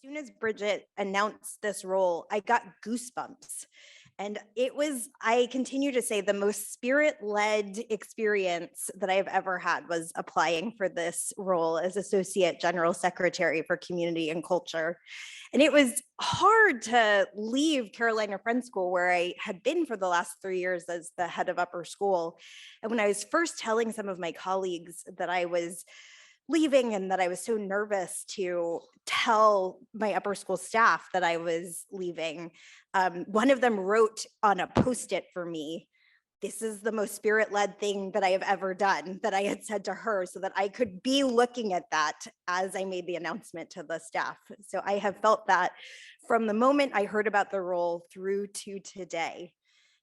soon as Bridget announced this role, I got goosebumps. And it was, I continue to say, the most spirit-led experience that I've ever had was applying for this role as Associate General Secretary for Community and Culture. And it was hard to leave Carolina Friends School, where I had been for the last 3 years as the head of upper school. And when I was first telling some of my colleagues that I was leaving and that I was so nervous to tell my upper school staff that I was leaving, one of them wrote on a Post-it for me, "This is the most spirit-led thing that I have ever done," that I had said to her, so that I could be looking at that as I made the announcement to the staff. So I have felt that from the moment I heard about the role through to today.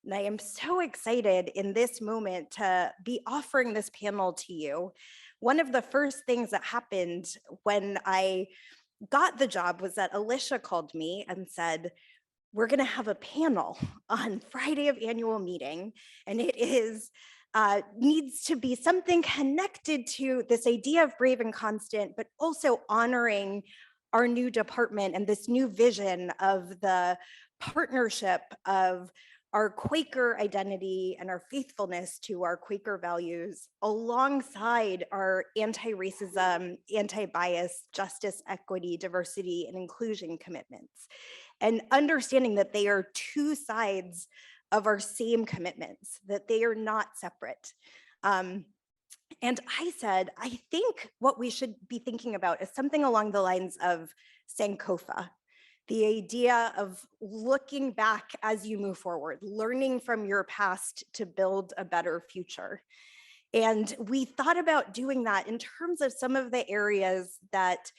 And I am so excited in this moment to be offering this panel to you. One of the first things that happened when I got the job was that Alicia called me and said, "We're going to have a panel on Friday of annual meeting, and it is needs to be something connected to this idea of brave and constant, but also honoring our new department and this new vision of the partnership of our Quaker identity and our faithfulness to our Quaker values alongside our anti-racism, anti-bias, justice, equity, diversity, and inclusion commitments. And understanding that they are two sides of our same commitments, that they are not separate." And I said, I think what we should be thinking about is something along the lines of Sankofa, the idea of looking back as you move forward, learning from your past to build a better future. And we thought about doing that in terms of some of the areas that,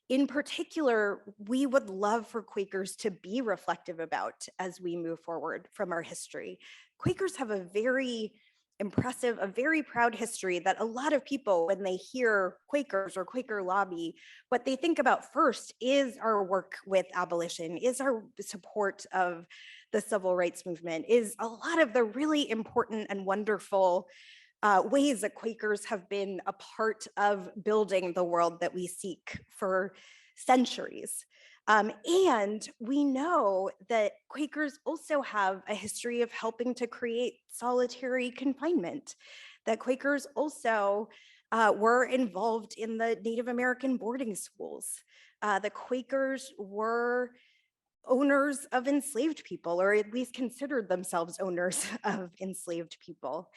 in particular, we would love for Quakers to be reflective about as we move forward from our history. Quakers have a very impressive, a very proud history that a lot of people, when they hear Quakers or Quaker lobby, what they think about first is our work with abolition, is our support of the civil rights movement, is a lot of the really important and wonderful ways that Quakers have been a part of building the world that we seek for centuries. And we know that Quakers also have a history of helping to create solitary confinement, that Quakers also were involved in the Native American boarding schools. The Quakers were owners of enslaved people, or at least considered themselves owners of enslaved people.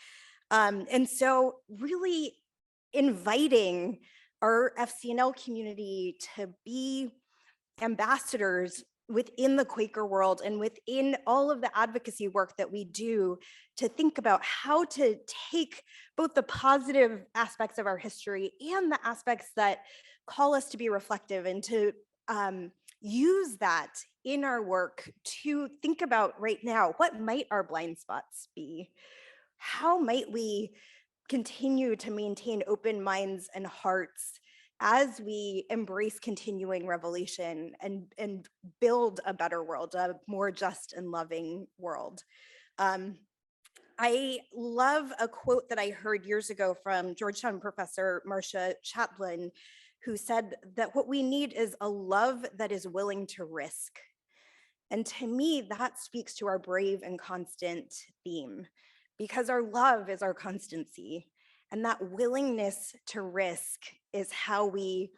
And so really inviting our FCNL community to be ambassadors within the Quaker world and within all of the advocacy work that we do, to think about how to take both the positive aspects of our history and the aspects that call us to be reflective, and to use that in our work to think about right now, what might our blind spots be? How might we continue to maintain open minds and hearts as we embrace continuing revolution and build a better world, a more just and loving world? I love a quote that I heard years ago from Georgetown professor Marcia Chaplin, who said that what we need is a love that is willing to risk. And to me, that speaks to our brave and constant theme, because our love is our constancy. And that willingness to risk is how we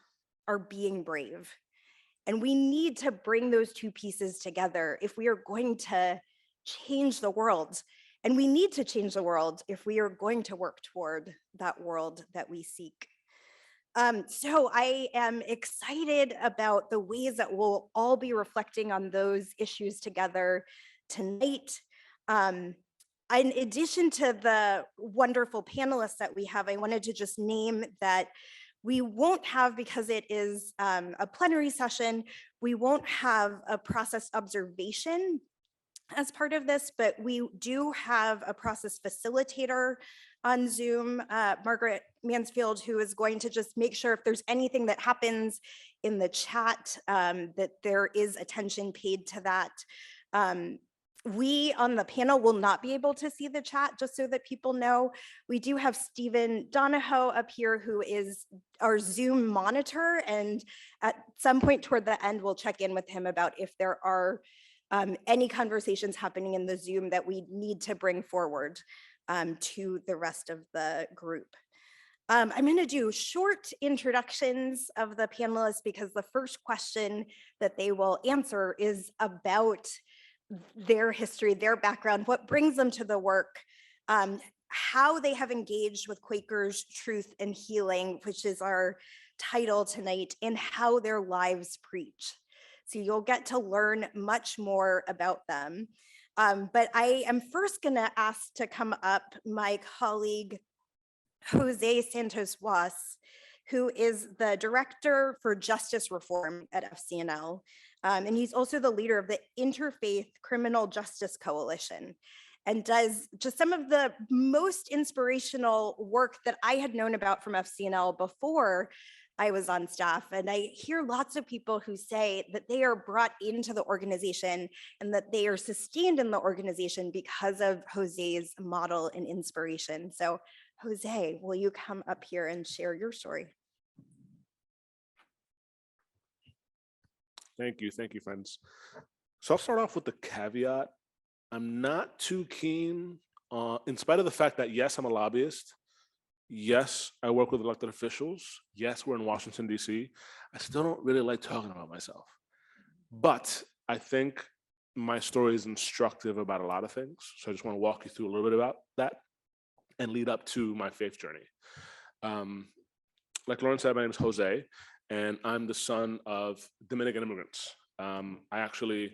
are being brave. And we need to bring those two pieces together if we are going to change the world. And we need to change the world if we are going to work toward that world that we seek. So I am excited about the ways that we'll all be reflecting on those issues together tonight. In addition to the wonderful panelists that we have, I wanted to just name that we won't have, because it is a plenary session, we won't have a process observation as part of this, but we do have a process facilitator on Zoom, Margaret Mansfield, who is going to just make sure if there's anything that happens in the chat, that there is attention paid to that. We on the panel will not be able to see the chat, just so that people know. We do have Stephen Donahoe up here, who is our Zoom monitor, and at some point toward the end, we'll check in with him about if there are any conversations happening in the Zoom that we need to bring forward to the rest of the group. I'm going to do short introductions of the panelists because the first question that they will answer is about their history, their background, what brings them to the work, how they have engaged with Quakers, truth, and healing, which is our title tonight, and how their lives preach. So you'll get to learn much more about them. But I am first going to ask to come up my colleague, José Santos Woss, who is the Director for Justice Reform at FCNL. And he's also the leader of the Interfaith Criminal Justice Coalition, and does just some of the most inspirational work that I had known about from FCNL before I was on staff. And I hear lots of people who say that they are brought into the organization and that they are sustained in the organization because of José's model and inspiration. So José, will you come up here and share your story? Thank you, friends. So I'll start off with the caveat. I'm not too keen, in spite of the fact that yes, I'm a lobbyist. Yes, I work with elected officials. Yes, we're in Washington, D.C. I still don't really like talking about myself. But I think my story is instructive about a lot of things. So I just want to walk you through a little bit about that and lead up to my faith journey. Like Lauren said, my name is Jose, and I'm the son of Dominican immigrants. I actually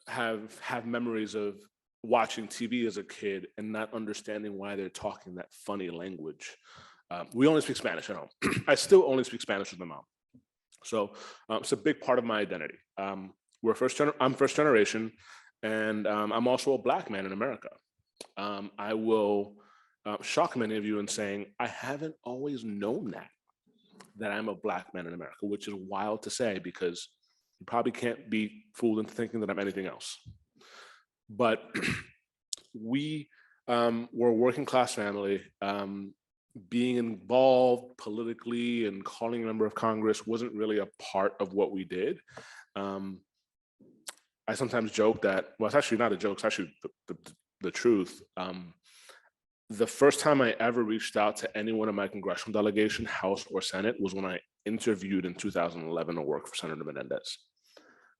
have memories of watching TV as a kid and not understanding why they're talking that funny language. We only speak Spanish at home. I still only speak Spanish with my mom. So it's a big part of my identity. I'm first generation, and I'm also a Black man in America. I will shock many of you in saying I haven't always known that I'm a Black man in America, which is wild to say because you probably can't be fooled into thinking that I'm anything else. But we were a working class family. Being involved politically and calling a member of Congress wasn't really a part of what we did. I sometimes joke that, well, it's actually not a joke, it's actually the truth. The first time I ever reached out to anyone in my congressional delegation, House or Senate, was when I interviewed in 2011 to work for Senator Menendez.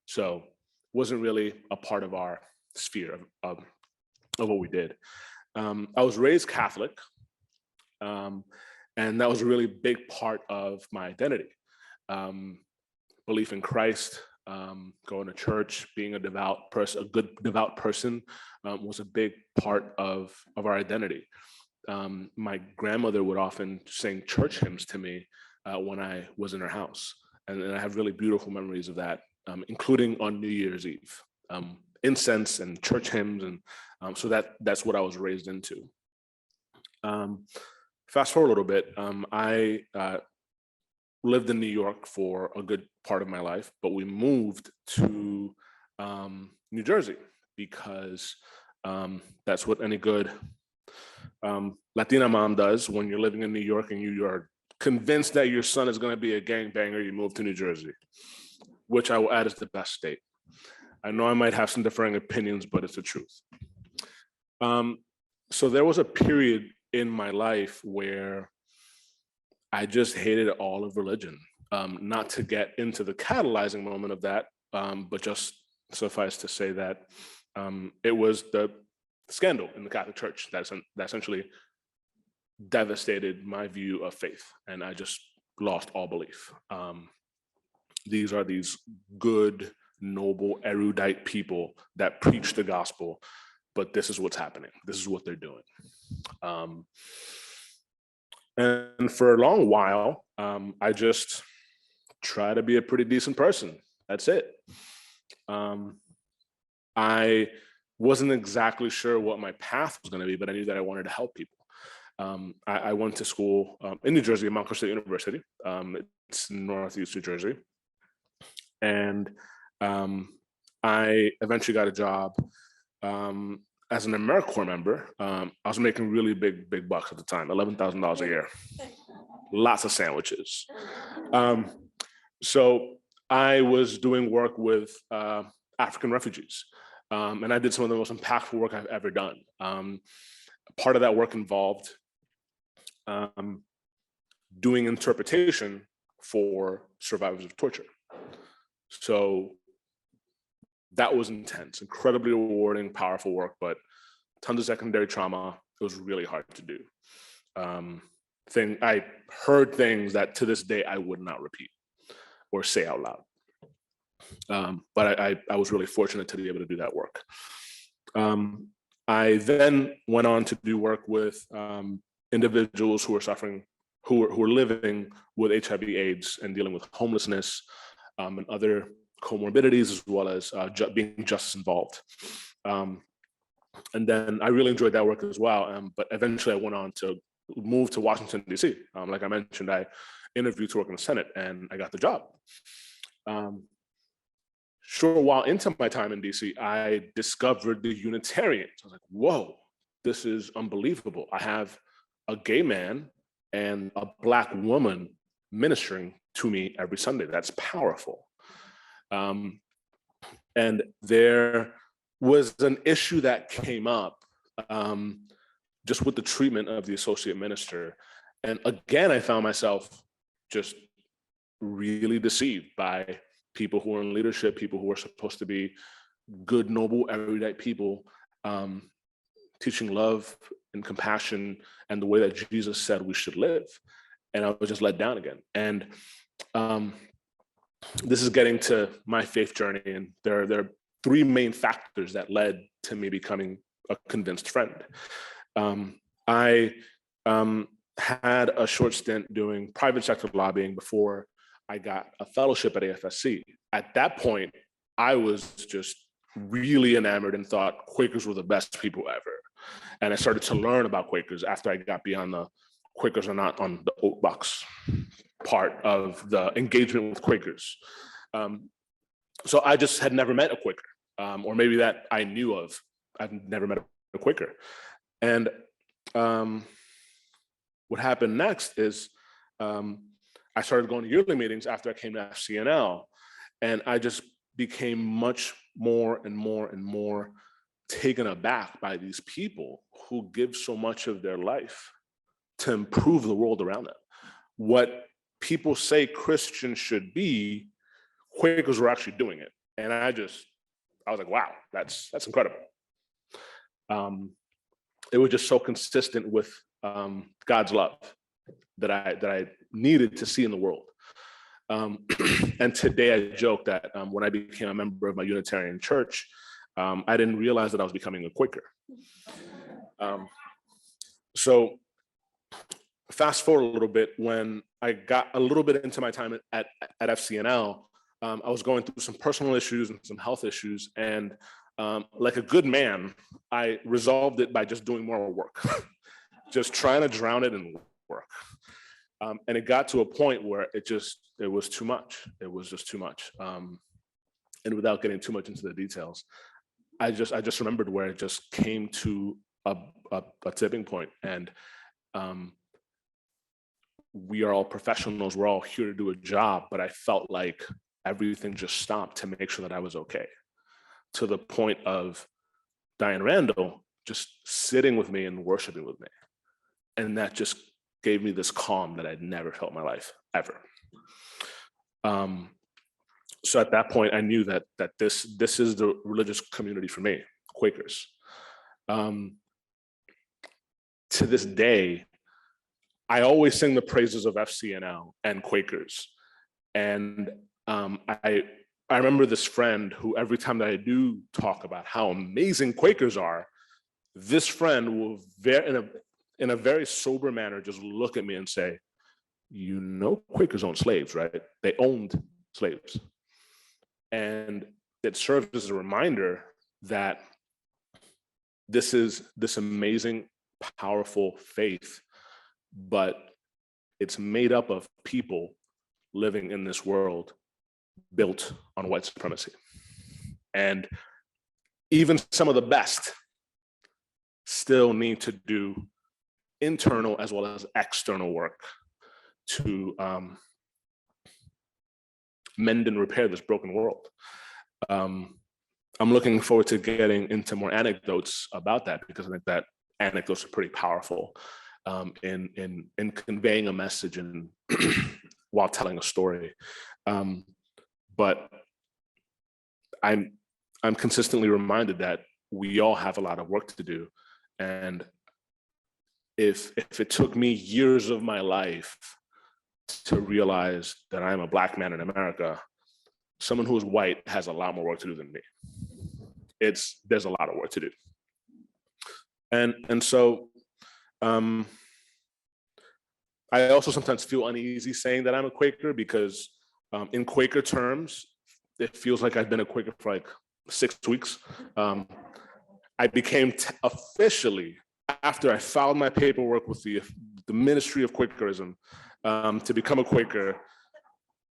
So wasn't really a part of our sphere of what we did. I was raised Catholic, and that was a really big part of my identity. Belief in Christ, going to church, being a good devout person was a big part of our identity. My grandmother would often sing church hymns to me when I was in her house. And I have really beautiful memories of that, including on New Year's Eve. Incense and church hymns, and so that's what I was raised into. Fast forward a little bit, I lived in New York for a good part of my life, but we moved to New Jersey because that's what any good Latina mom does when you're living in New York and you are convinced that your son is going to be a gangbanger. You move to New Jersey, which I will add is the best state. I know I might have some differing opinions, but it's the truth. So there was a period in my life where I just hated all of religion. Not to get into the catalyzing moment of that, but just suffice to say that it was the scandal in the Catholic Church that essentially devastated my view of faith, and I just lost all belief. These are these good, noble, erudite people that preach the gospel, but this is what's happening. This is what they're doing. And for a long while, I just try to be a pretty decent person. That's it. I wasn't exactly sure what my path was going to be, but I knew that I wanted to help people. I went to school in New Jersey at Mount State University. It's Northeast New Jersey. And I eventually got a job as an AmeriCorps member, I was making really big bucks at the time, $11,000 a year, lots of sandwiches. So I was doing work with African refugees, and I did some of the most impactful work I've ever done. Part of that work involved doing interpretation for survivors of torture. So that was intense, incredibly rewarding, powerful work, but tons of secondary trauma. It was really hard to do. I heard things that to this day I would not repeat or say out loud. But I was really fortunate to be able to do that work. I then went on to do work with individuals who are suffering, who are living with HIV/AIDS and dealing with homelessness and other comorbidities, as well as being justice involved. And then I really enjoyed that work as well. But eventually I went on to move to Washington, D.C. Like I mentioned, I interviewed to work in the Senate and I got the job. Short while into my time in DC, I discovered the Unitarians. I was like, whoa, this is unbelievable. I have a gay man and a Black woman ministering to me every Sunday. That's powerful. And there was an issue that came up just with the treatment of the associate minister. And again, I found myself just really deceived by people who are in leadership, people who are supposed to be good, noble, erudite people, teaching love and compassion and the way that Jesus said we should live. And I was just let down again. And this is getting to my faith journey. And there are three main factors that led to me becoming a convinced friend. I had a short stint doing private sector lobbying before I got a fellowship at AFSC. At that point, I was just really enamored and thought Quakers were the best people ever. And I started to learn about Quakers after I got beyond the Quakers are not on the oat box part of the engagement with Quakers. So I just had never met a Quaker, or maybe that I knew of. I've never met a Quaker. And what happened next is I started going to yearly meetings after I came to FCNL, and I just became much more and more taken aback by these people who give so much of their life to improve the world around them. What people say Christians should be, Quakers were actually doing it. And I was like, wow, that's incredible. It was just so consistent with God's love that I needed to see in the world. And today I joke that when I became a member of my Unitarian church, I didn't realize that I was becoming a Quaker. So fast forward a little bit, when I got a little bit into my time at FCNL, I was going through some personal issues and some health issues. And like a good man, I resolved it by just doing more work, just trying to drown it in work. And it got to a point where it was too much. It was just too much. And without getting too much into the details, I just remembered where it just came to a tipping point. And we are all professionals. We're all here to do a job, but I felt like everything just stopped to make sure that I was okay. To the point of Diane Randall just sitting with me and worshiping with me. And that just gave me this calm that I'd never felt in my life, ever. So at that point, I knew that this is the religious community for me, Quakers. To this day, I always sing the praises of FCNL and Quakers. And I remember this friend who, every time that I do talk about how amazing Quakers are, this friend will in a very sober manner just look at me and say, you know, Quakers owned slaves, right? They owned slaves. And it serves as a reminder that this is this amazing, powerful faith, but it's made up of people living in this world built on white supremacy. And even some of the best still need to do internal as well as external work to mend and repair this broken world. I'm looking forward to getting into more anecdotes about that, because I think that anecdotes are pretty powerful in conveying a message and while telling a story. But I'm consistently reminded that we all have a lot of work to do. And if it took me years of my life to realize that I'm a Black man in America, someone who is white has a lot more work to do than me. There's a lot of work to do. And so I also sometimes feel uneasy saying that I'm a Quaker, because in Quaker terms, it feels like I've been a Quaker for like 6 weeks. I became officially, after I filed my paperwork with the Ministry of Quakerism to become a Quaker,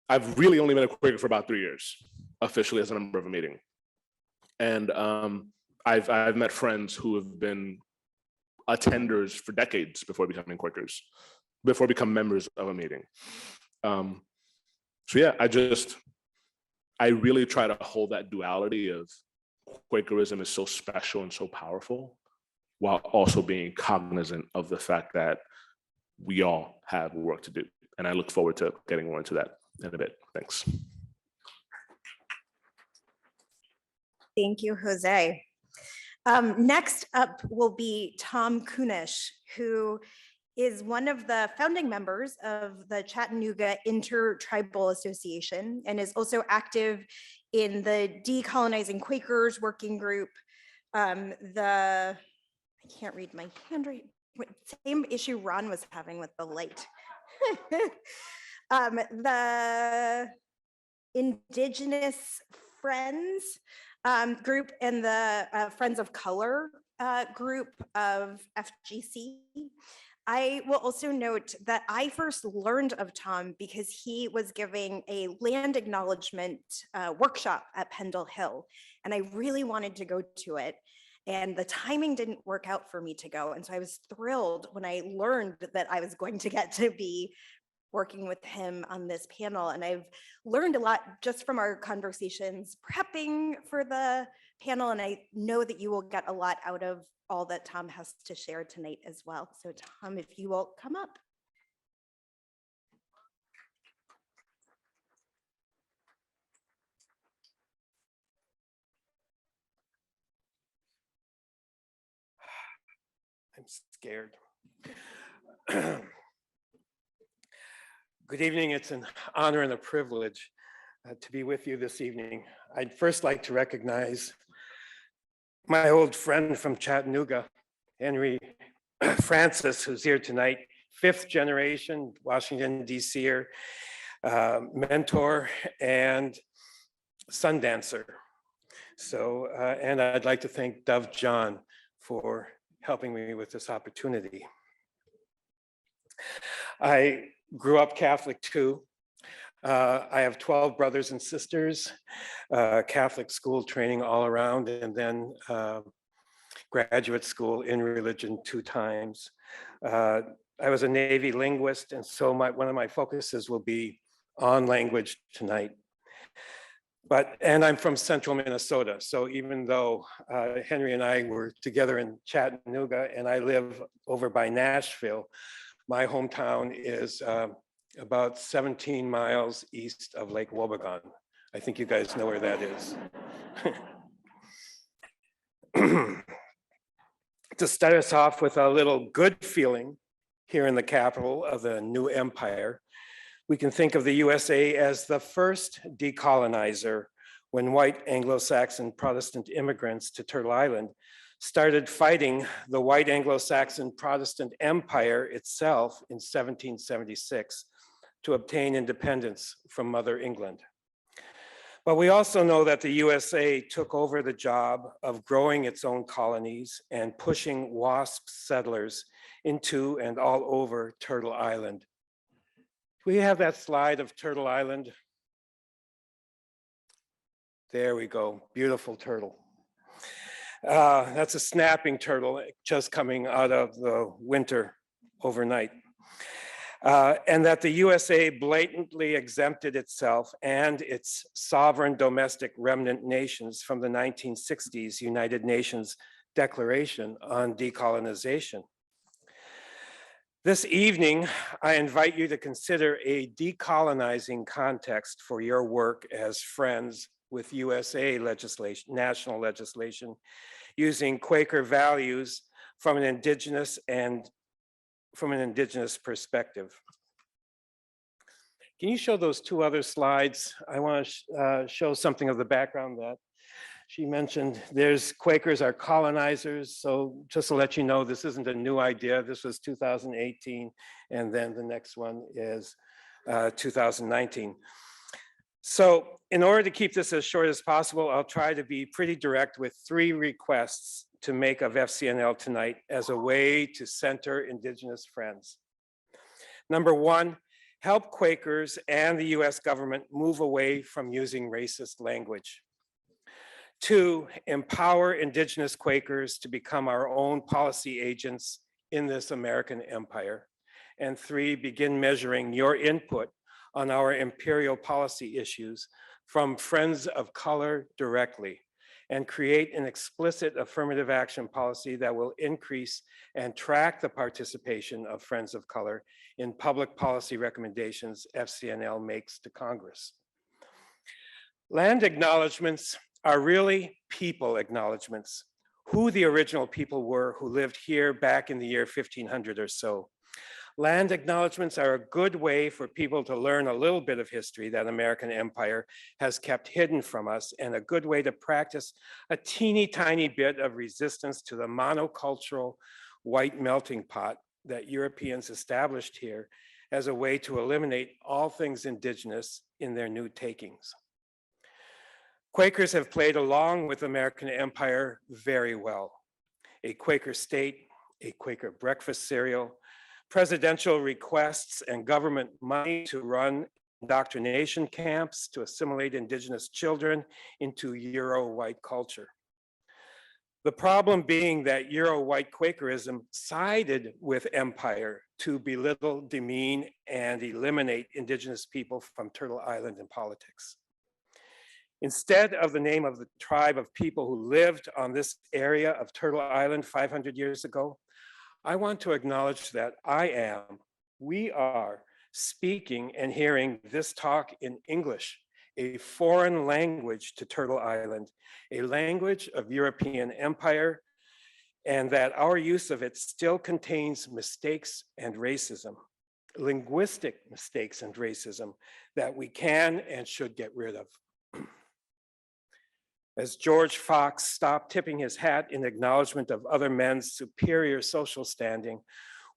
I've really only been a Quaker for about 3 years, officially as a member of a meeting. And I've met friends who have been attenders for decades before becoming Quakers, before becoming members of a meeting. So yeah, I really try to hold that duality of Quakerism is so special and so powerful, while also being cognizant of the fact that we all have work to do. And I look forward to getting more into that in a bit. Thanks. Thank you, Jose. Next up will be Tom Kunesh, who is one of the founding members of the Chattanooga Intertribal Association and is also active in the Decolonizing Quakers Working Group. I can't read my handwriting. Same issue Ron was having with the light. The Indigenous Friends group and the Friends of Color group of FGC. I will also note that I first learned of Tom because he was giving a land acknowledgement workshop at Pendle Hill, and I really wanted to go to it. And the timing didn't work out for me to go. And so I was thrilled when I learned that I was going to get to be working with him on this panel. And I've learned a lot just from our conversations prepping for the panel. And I know that you will get a lot out of all that Tom has to share tonight as well. So Tom, if you will come up. I'm scared. Good evening. It's an honor and a privilege to be with you this evening. I'd first like to recognize my old friend from Chattanooga, Henry Francis, who's here tonight, 5th generation Washington, D.C.er, mentor and sun dancer. So, and I'd like to thank Dove John for helping me with this opportunity. I grew up Catholic too. I have 12 brothers and sisters, Catholic school training all around, and then graduate school in religion 2 times. I was a Navy linguist, and so one of my focuses will be on language tonight. And I'm from central Minnesota. So even though Henry and I were together in Chattanooga and I live over by Nashville, my hometown is about 17 miles east of Lake Wobegon. I think you guys know where that is. To start us off with a little good feeling here in the capital of the new empire, we can think of the USA as the first decolonizer when white Anglo-Saxon Protestant immigrants to Turtle Island started fighting the white Anglo-Saxon Protestant Empire itself in 1776 to obtain independence from Mother England. But we also know that the USA took over the job of growing its own colonies and pushing WASP settlers into and all over Turtle Island. We have that slide of Turtle Island. There we go, beautiful turtle. That's a snapping turtle just coming out of the winter overnight. And that the USA blatantly exempted itself and its sovereign domestic remnant nations from the 1960s United Nations Declaration on Decolonization. This evening, I invite you to consider a decolonizing context for your work as friends with USA legislation, national legislation, using Quaker values from an indigenous perspective. Can you show those two other slides? I want to show something of the background that she mentioned. There's Quakers are colonizers. So just to let you know, this isn't a new idea. This was 2018. And then the next one is 2019. So in order to keep this as short as possible, I'll try to be pretty direct with 3 requests to make of FCNL tonight as a way to center Indigenous friends. Number 1, help Quakers and the US government move away from using racist language. 2, empower Indigenous Quakers to become our own policy agents in this American empire. And 3, begin measuring your input on our imperial policy issues from friends of color directly, and create an explicit affirmative action policy that will increase and track the participation of friends of color in public policy recommendations FCNL makes to Congress. Land acknowledgements are really people acknowledgements, who the original people were who lived here back in the year 1500 or so. Land acknowledgements are a good way for people to learn a little bit of history that American empire has kept hidden from us, and a good way to practice a teeny tiny bit of resistance to the monocultural white melting pot that Europeans established here as a way to eliminate all things indigenous in their new takings. Quakers have played along with American empire very well. A Quaker state, a Quaker breakfast cereal, presidential requests and government money to run indoctrination camps to assimilate indigenous children into Euro-white culture. The problem being that Euro-white Quakerism sided with empire to belittle, demean, and eliminate indigenous people from Turtle Island in politics. Instead of the name of the tribe of people who lived on this area of Turtle Island 500 years ago, I want to acknowledge that we are speaking and hearing this talk in English, a foreign language to Turtle Island, a language of European empire, and that our use of it still contains mistakes and racism, linguistic mistakes and racism that we can and should get rid of. As George Fox stopped tipping his hat in acknowledgement of other men's superior social standing,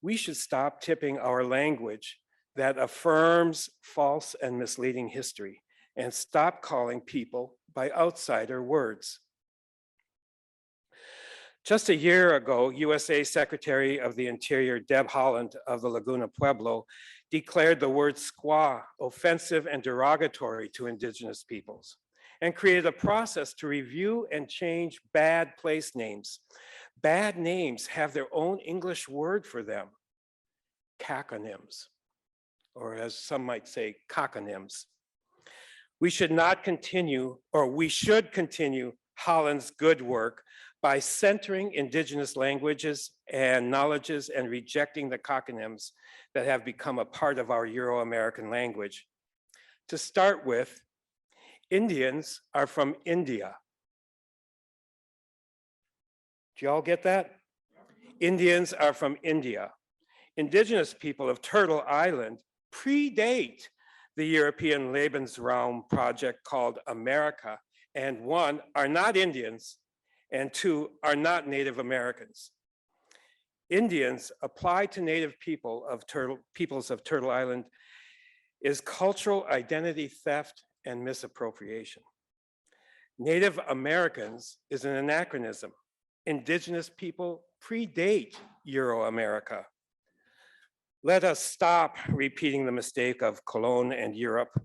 we should stop tipping our language that affirms false and misleading history, and stop calling people by outsider words. Just a year ago, USA Secretary of the Interior Deb Haaland of the Laguna Pueblo declared the word squaw offensive and derogatory to indigenous peoples, and created a process to review and change bad place names. Bad names have their own English word for them, caconyms, or as some might say, cockonyms. We should continue Holland's good work by centering indigenous languages and knowledges and rejecting the cockonyms that have become a part of our Euro-American language. To start with, Indians are from India. Do y'all get that? Indians are from India. Indigenous people of Turtle Island predate the European Lebensraum project called America, and 1, are not Indians, and 2, are not Native Americans. Indians applied to Native peoples of Turtle Island is cultural identity theft and misappropriation. Native Americans is an anachronism. Indigenous people predate Euro-America. Let us stop repeating the mistake of Cologne and Europe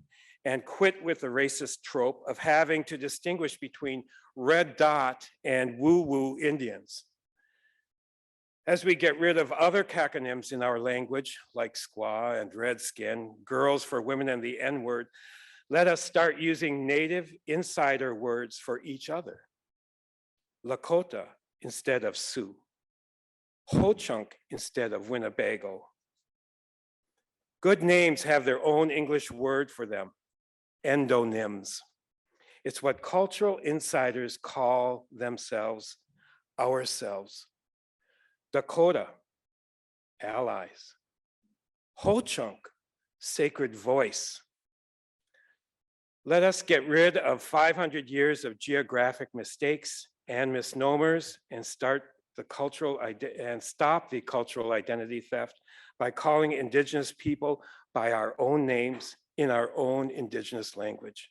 and quit with the racist trope of having to distinguish between red dot and woo-woo Indians. As we get rid of other caconyms in our language, like squaw and redskin, girls for women and the N-word, let us start using native insider words for each other. Lakota instead of Sioux. Ho-Chunk instead of Winnebago. Good names have their own English word for them, endonyms. It's what cultural insiders call themselves, ourselves. Dakota, allies. Ho-Chunk, sacred voice. Let us get rid of 500 years of geographic mistakes and misnomers and stop the cultural identity theft by calling Indigenous people by our own names in our own Indigenous language.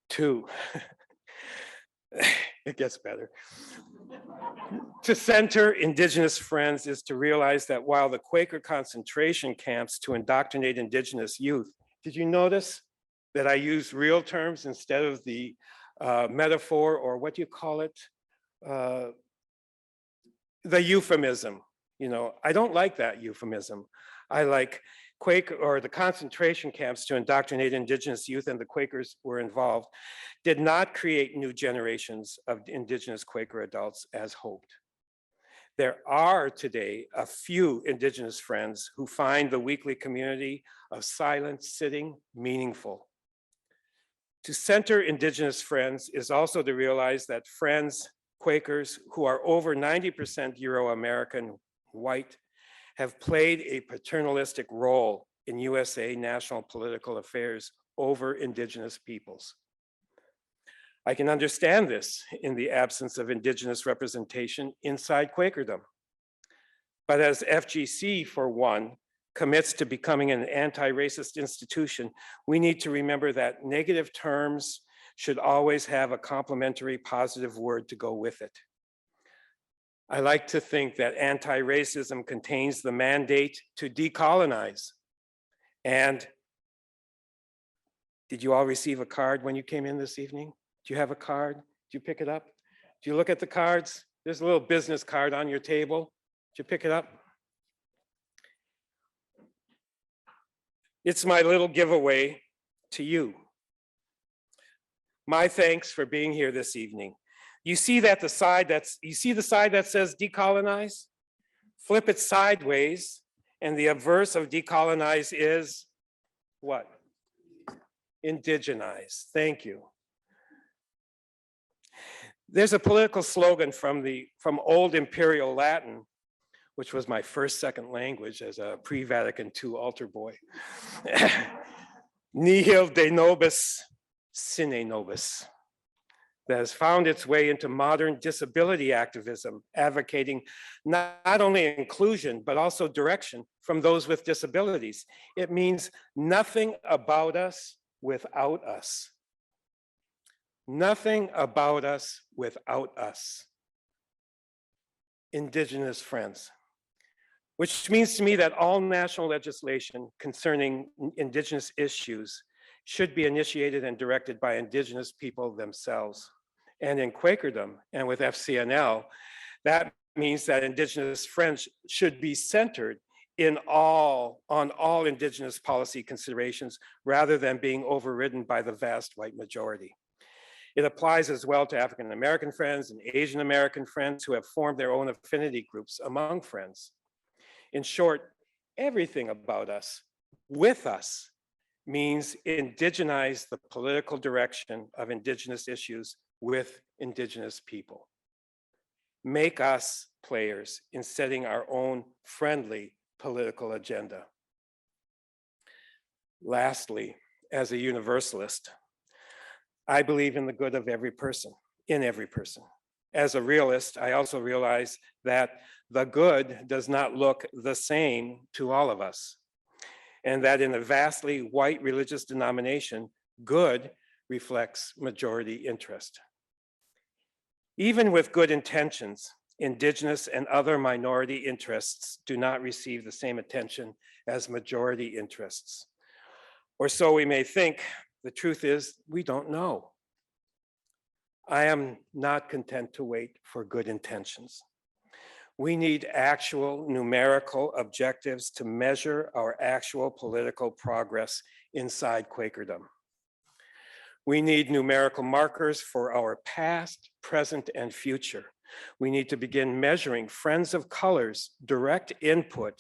2, it gets better. To center Indigenous friends is to realize that while the Quaker concentration camps to indoctrinate Indigenous youth, did you notice that I use real terms instead of the metaphor, or what do you call it? The euphemism. You know, I don't like that euphemism. I like Quaker, or the concentration camps to indoctrinate Indigenous youth, and the Quakers were involved, did not create new generations of Indigenous Quaker adults as hoped. There are today a few Indigenous friends who find the weekly community of silent sitting meaningful. To center Indigenous friends is also to realize that friends, Quakers, who are over 90% Euro-American white, have played a paternalistic role in USA national political affairs over Indigenous peoples. I can understand this in the absence of Indigenous representation inside Quakerdom. But as FGC, for one, commits to becoming an anti-racist institution, we need to remember that negative terms should always have a complementary positive word to go with it. I like to think that anti-racism contains the mandate to decolonize. And did you all receive a card when you came in this evening? Do you have a card? Did you pick it up? Do you look at the cards? There's a little business card on your table. Did you pick it up? It's my little giveaway to you. My thanks for being here this evening. You see that the side that says decolonize? Flip it sideways, and the obverse of decolonize is what? Indigenize. Thank you. There's a political slogan from Old Imperial Latin, which was my second language as a pre-Vatican II altar boy. Nihil de nobis sine nobis. That has found its way into modern disability activism, advocating not only inclusion, but also direction from those with disabilities. It means nothing about us without us. Nothing about us without us. Indigenous friends. Which means to me that all national legislation concerning Indigenous issues should be initiated and directed by Indigenous people themselves. And in Quakerdom and with FCNL, that means that Indigenous friends should be centered on all Indigenous policy considerations rather than being overridden by the vast white majority. It applies as well to African American friends and Asian American friends who have formed their own affinity groups among friends. In short, everything about us, with us, means indigenize the political direction of Indigenous issues with Indigenous people. Make us players in setting our own friendly political agenda. Lastly, as a universalist, I believe in the good of every person, in every person. As a realist, I also realize that the good does not look the same to all of us, and that in a vastly white religious denomination, good reflects majority interest. Even with good intentions, Indigenous and other minority interests do not receive the same attention as majority interests. Or so we may think. The truth is, we don't know. I am not content to wait for good intentions. We need actual numerical objectives to measure our actual political progress inside Quakerdom. We need numerical markers for our past, present, and future. We need to begin measuring Friends of Color's direct input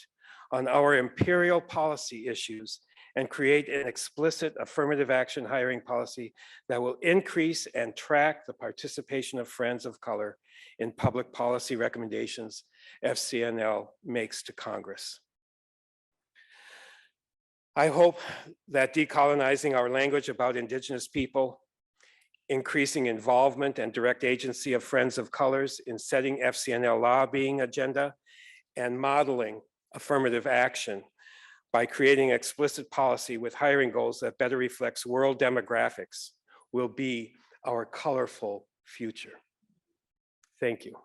on our imperial policy issues and create an explicit affirmative action hiring policy that will increase and track the participation of Friends of Color in public policy recommendations FCNL makes to Congress. I hope that decolonizing our language about Indigenous people, increasing involvement and direct agency of Friends of Colors in setting FCNL lobbying agenda, and modeling affirmative action by creating explicit policy with hiring goals that better reflects world demographics will be our colorful future. Thank you.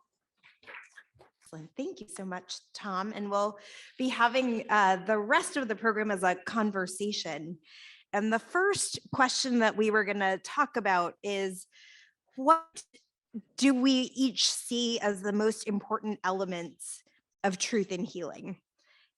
Excellent. Thank you so much, Tom. And we'll be having the rest of the program as a conversation. And the first question that we were going to talk about is, what do we each see as the most important elements of truth and healing?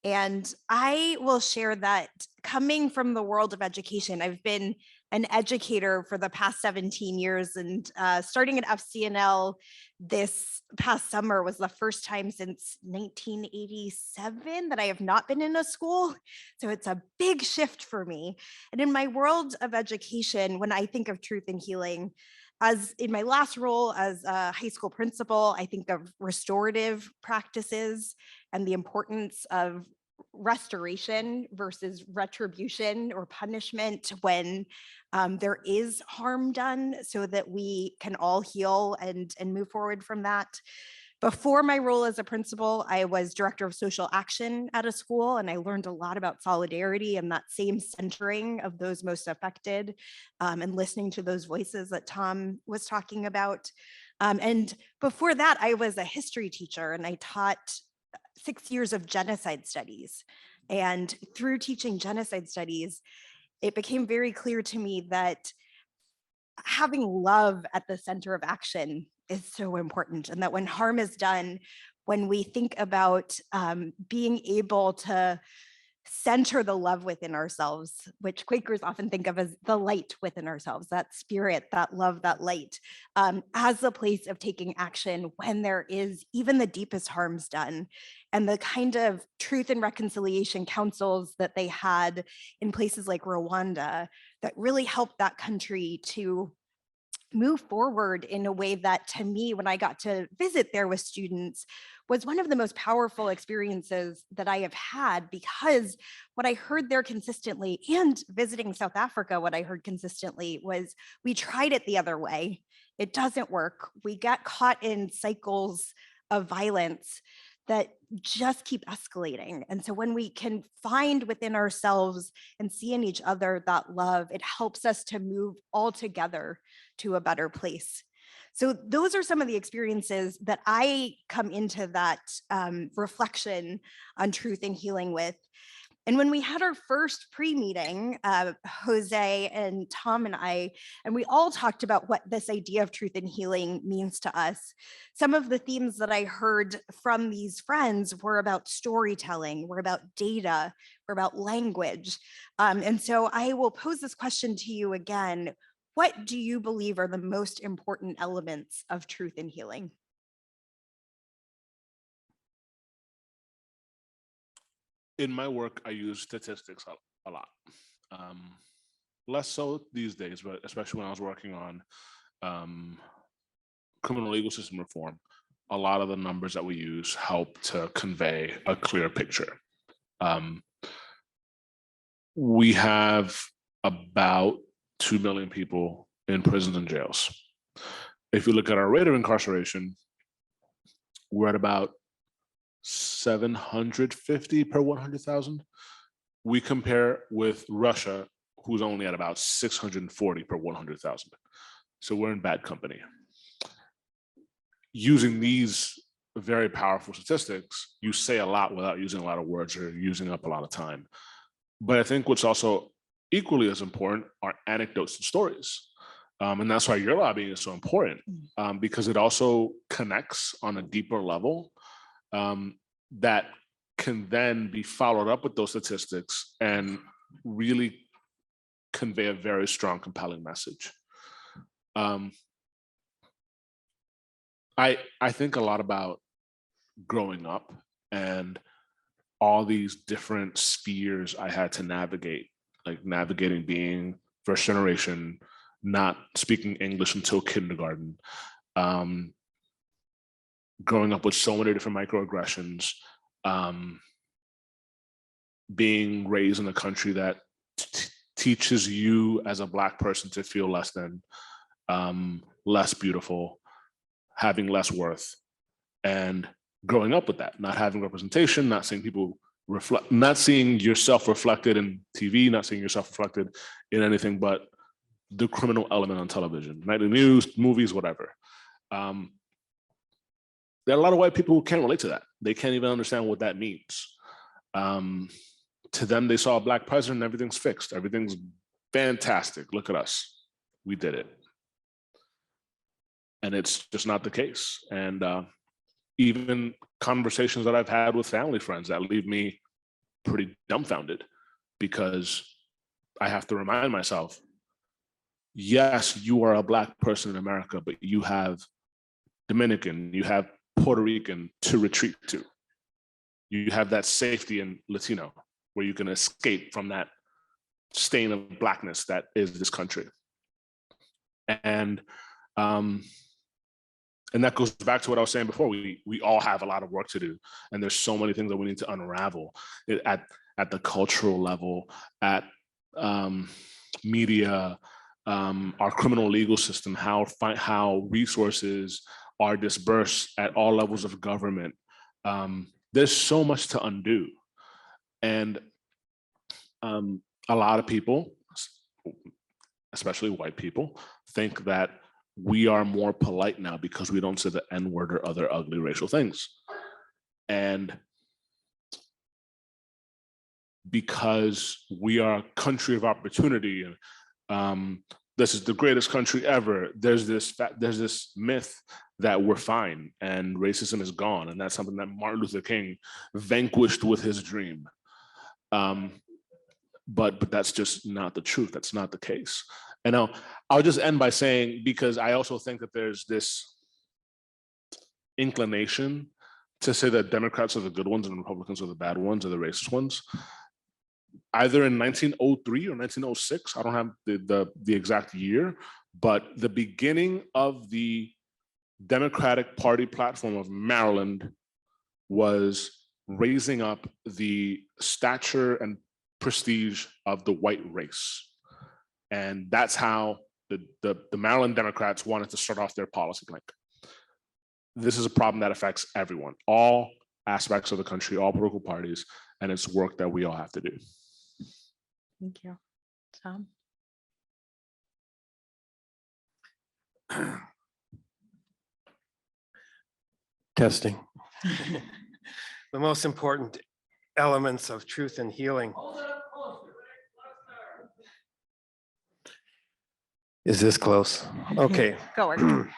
And I will share that coming from the world of education, I've been an educator for the past 17 years, and starting at FCNL this past summer was the first time since 1987 that I have not been in a school. So it's a big shift for me. And in my world of education, when I think of truth and healing, as in my last role as a high school principal, I think of restorative practices and the importance of restoration versus retribution or punishment when there is harm done, so that we can all heal and move forward from that. Before my role as a principal, I was director of social action at a school, and I learned a lot about solidarity and that same centering of those most affected, and listening to those voices that Tom was talking about. And before that, I was a history teacher, and I taught 6 years of genocide studies. And through teaching genocide studies, it became very clear to me that having love at the center of action is so important. And that when harm is done, when we think about being able to center the love within ourselves, which Quakers often think of as the light within ourselves, that spirit, that love, that light, as a place of taking action when there is even the deepest harms done. And the kind of truth and reconciliation councils that they had in places like Rwanda that really helped that country to move forward in a way that, to me, when I got to visit there with students, was one of the most powerful experiences that I have had, because what I heard there consistently, and visiting South Africa, what I heard consistently was, we tried it the other way. It doesn't work. We get caught in cycles of violence that just keep escalating. And so when we can find within ourselves and see in each other that love, it helps us to move all together to a better place. So those are some of the experiences that I come into that reflection on truth and healing with. And when we had our first pre-meeting, Jose and Tom and I, and we all talked about what this idea of truth and healing means to us. Some of the themes that I heard from these friends were about storytelling, were about data, were about language. And so I will pose this question to you again. What do you believe are the most important elements of truth and healing? In my work, I use statistics a lot. Less so these days, but especially when I was working on criminal legal system reform, a lot of the numbers that we use help to convey a clear picture. We have about 2 million people in prisons and jails. If you look at our rate of incarceration, we're at about 750 per 100,000. We compare with Russia, who's only at about 640 per 100,000. So we're in bad company. Using these very powerful statistics, you say a lot without using a lot of words or using up a lot of time. But I think what's also equally as important are anecdotes and stories. And that's why your lobbying is so important, because it also connects on a deeper level that can then be followed up with those statistics and really convey a very strong, compelling message. I think a lot about growing up and all these different spheres I had to navigate, like navigating being first generation, not speaking English until kindergarten, growing up with so many different microaggressions, being raised in a country that teaches you as a Black person to feel less than, less beautiful, having less worth, and growing up with that, not having representation, not seeing people reflect, not seeing yourself reflected in TV, not seeing yourself reflected in anything but the criminal element on television, nightly news, movies, whatever. There are a lot of white people who can't relate to that. They can't even understand what that means. To them, they saw a Black president, everything's fixed, everything's fantastic. Look at us, we did it. And it's just not the case. And even conversations that I've had with family friends that leave me pretty dumbfounded, because I have to remind myself, yes, you are a Black person in America, but you have Dominican, you have Puerto Rican to retreat to. You have that safety in Latino, where you can escape from that stain of Blackness that is this country. And that goes back to what I was saying before. We all have a lot of work to do, and there's so many things that we need to unravel at the cultural level, at media, our criminal legal system, how resources are dispersed at all levels of government. There's so much to undo, and a lot of people, especially white people, think that we are more polite now because we don't say the N-word or other ugly racial things. And because we are a country of opportunity, and this is the greatest country ever, there's this myth that we're fine and racism is gone. And that's something that Martin Luther King vanquished with his dream. But that's just not the truth. That's not the case. And I'll just end by saying, because I also think that there's this inclination to say that Democrats are the good ones and Republicans are the bad ones or the racist ones. Either in 1903 or 1906, I don't have the exact year, but the beginning of the Democratic Party platform of Maryland was raising up the stature and prestige of the white race. And that's how the Maryland Democrats wanted to start off their policy. Like, this is a problem that affects everyone, all aspects of the country, all political parties, and it's work that we all have to do. Thank you. Tom? Testing. The most important elements of truth and healing. Is this close? Okay. Go work.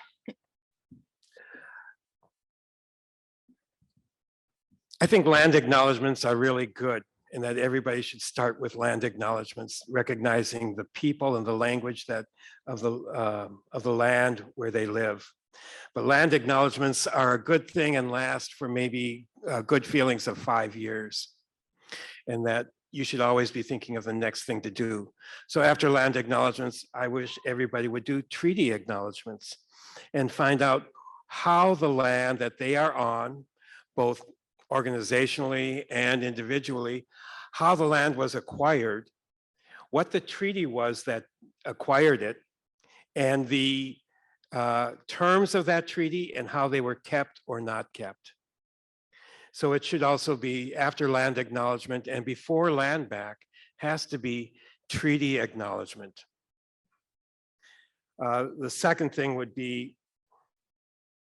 I think land acknowledgements are really good, and that everybody should start with land acknowledgements, recognizing the people and the language that of the land where they live. But land acknowledgements are a good thing and last for maybe good feelings of 5 years, and that you should always be thinking of the next thing to do. So after land acknowledgements, I wish everybody would do treaty acknowledgements and find out how the land that they are on, both organizationally and individually, how the land was acquired, what the treaty was that acquired it, and the terms of that treaty and how they were kept or not kept. So it should also be after land acknowledgement and before land back has to be treaty acknowledgement. The second thing would be,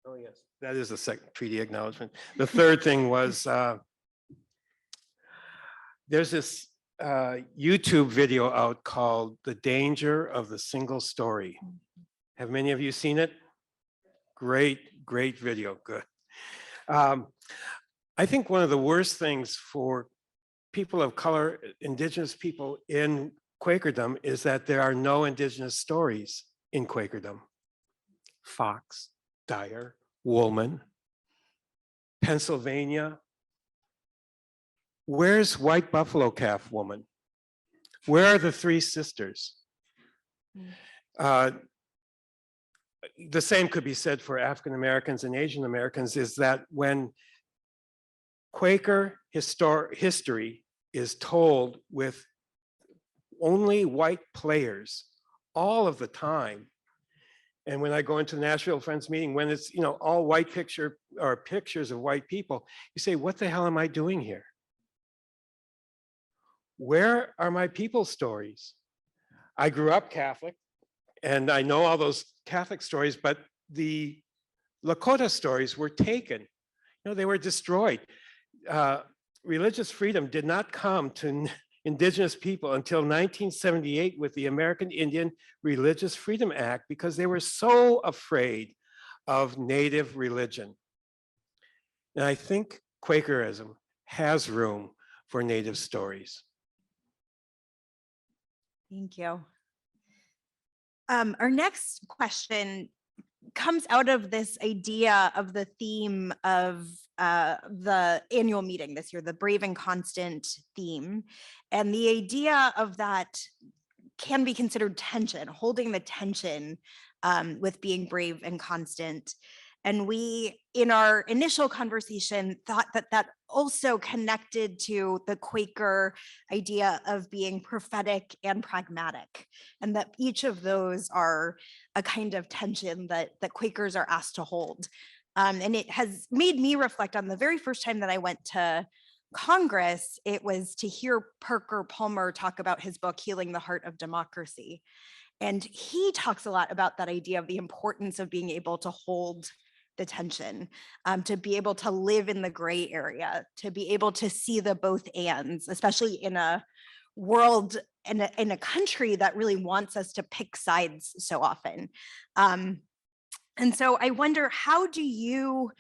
oh yes, that is the second treaty acknowledgement. The third thing was, there's this YouTube video out called The Danger of the Single Story. Have many of you seen it? Great, great video, good. I think one of the worst things for people of color, indigenous people in Quakerdom is that there are no indigenous stories in Quakerdom. Fox, Dyer, Woolman, Pennsylvania. Where's White Buffalo Calf Woman? Where are the three sisters? The same could be said for African Americans and Asian Americans, is that when Quaker history is told with only white players all of the time, and when I go into the Nashville Friends meeting, when it's all white picture or pictures of white people, you say, what the hell am I doing here? Where are my people's stories? I grew up Catholic and I know all those Catholic stories, but the Lakota stories were taken. They were destroyed. Religious freedom did not come to indigenous people until 1978 with the American Indian Religious Freedom Act, because they were so afraid of native religion. And I think Quakerism has room for native stories. Thank you. Our next question comes out of this idea of the theme of the annual meeting this year, the Brave and Constant theme. And the idea of that can be considered tension, holding the tension with being brave and constant. And we, in our initial conversation, thought that that also connected to the Quaker idea of being prophetic and pragmatic, and that each of those are a kind of tension that Quakers are asked to hold. And it has made me reflect on the very first time that I went to Congress. It was to hear Parker Palmer talk about his book, Healing the Heart of Democracy. And he talks a lot about that idea of the importance of being able to hold the tension, to be able to live in the gray area, to be able to see the both ands, especially in a world and in a country that really wants us to pick sides so often. And so I wonder, how do you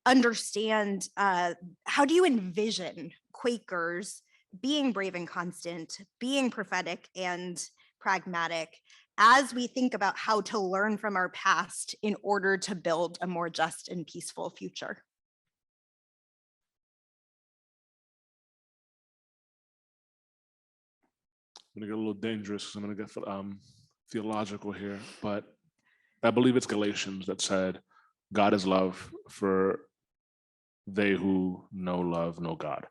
understand, how do you envision Quakers being brave and constant, being prophetic and pragmatic, as we think about how to learn from our past in order to build a more just and peaceful future? I'm gonna get a little dangerous because I'm gonna get theological here, but I believe it's Galatians that said, God is love, for they who know love know God.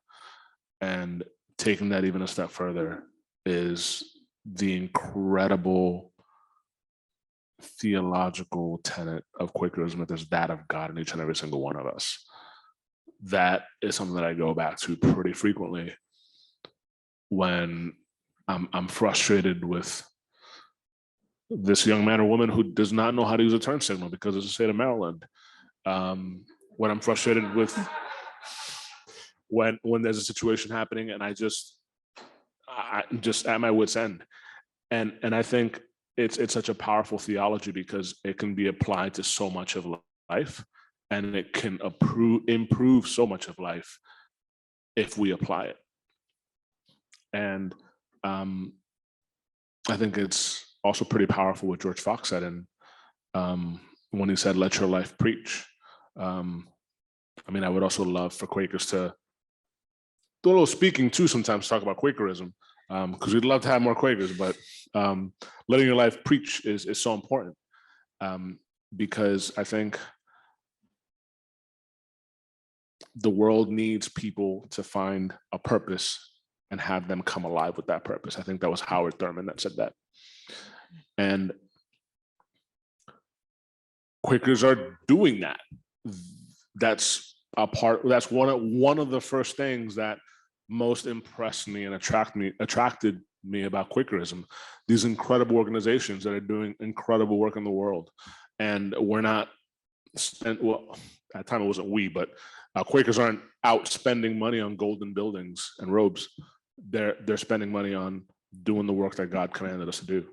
And taking that even a step further is the incredible theological tenet of Quakerism, that there's that of God in each and every single one of us. That is something that I go back to pretty frequently when I'm frustrated with this young man or woman who does not know how to use a turn signal because it's the state of Maryland. When I'm frustrated with when there's a situation happening and I'm just at my wit's end. And I think it's such a powerful theology because it can be applied to so much of life, and it can improve so much of life if we apply it. And I think it's also pretty powerful what George Fox said, and when he said, "Let your life preach." I mean, I would also love for Quakers to do a little speaking too sometimes, talk about Quakerism, because we'd love to have more Quakers, but letting your life preach is so important, because I think the world needs people to find a purpose and have them come alive with that purpose. I think that was Howard Thurman that said that. And Quakers are doing that. That's one of the first things that most impressed me and attracted me about Quakerism. These incredible organizations that are doing incredible work in the world. And we're not well, at the time it wasn't we, but Quakers aren't out spending money on golden buildings and robes. they're spending money on doing the work that God commanded us to do.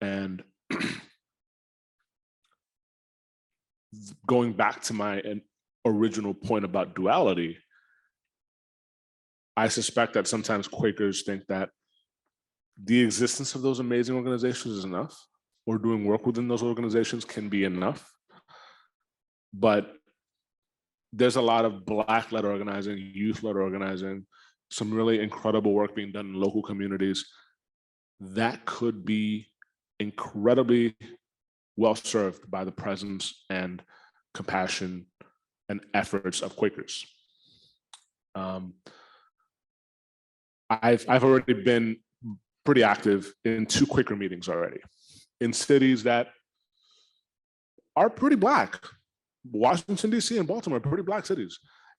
And going back to my original point about duality, I suspect that sometimes Quakers think that the existence of those amazing organizations is enough, or doing work within those organizations can be enough. But there's a lot of Black-led organizing, youth-led organizing, some really incredible work being done in local communities that could be incredibly well served by the presence and compassion and efforts of Quakers. I've already been pretty active in 2 Quaker meetings already in cities that are pretty Black. Washington, D.C. and Baltimore are pretty Black cities.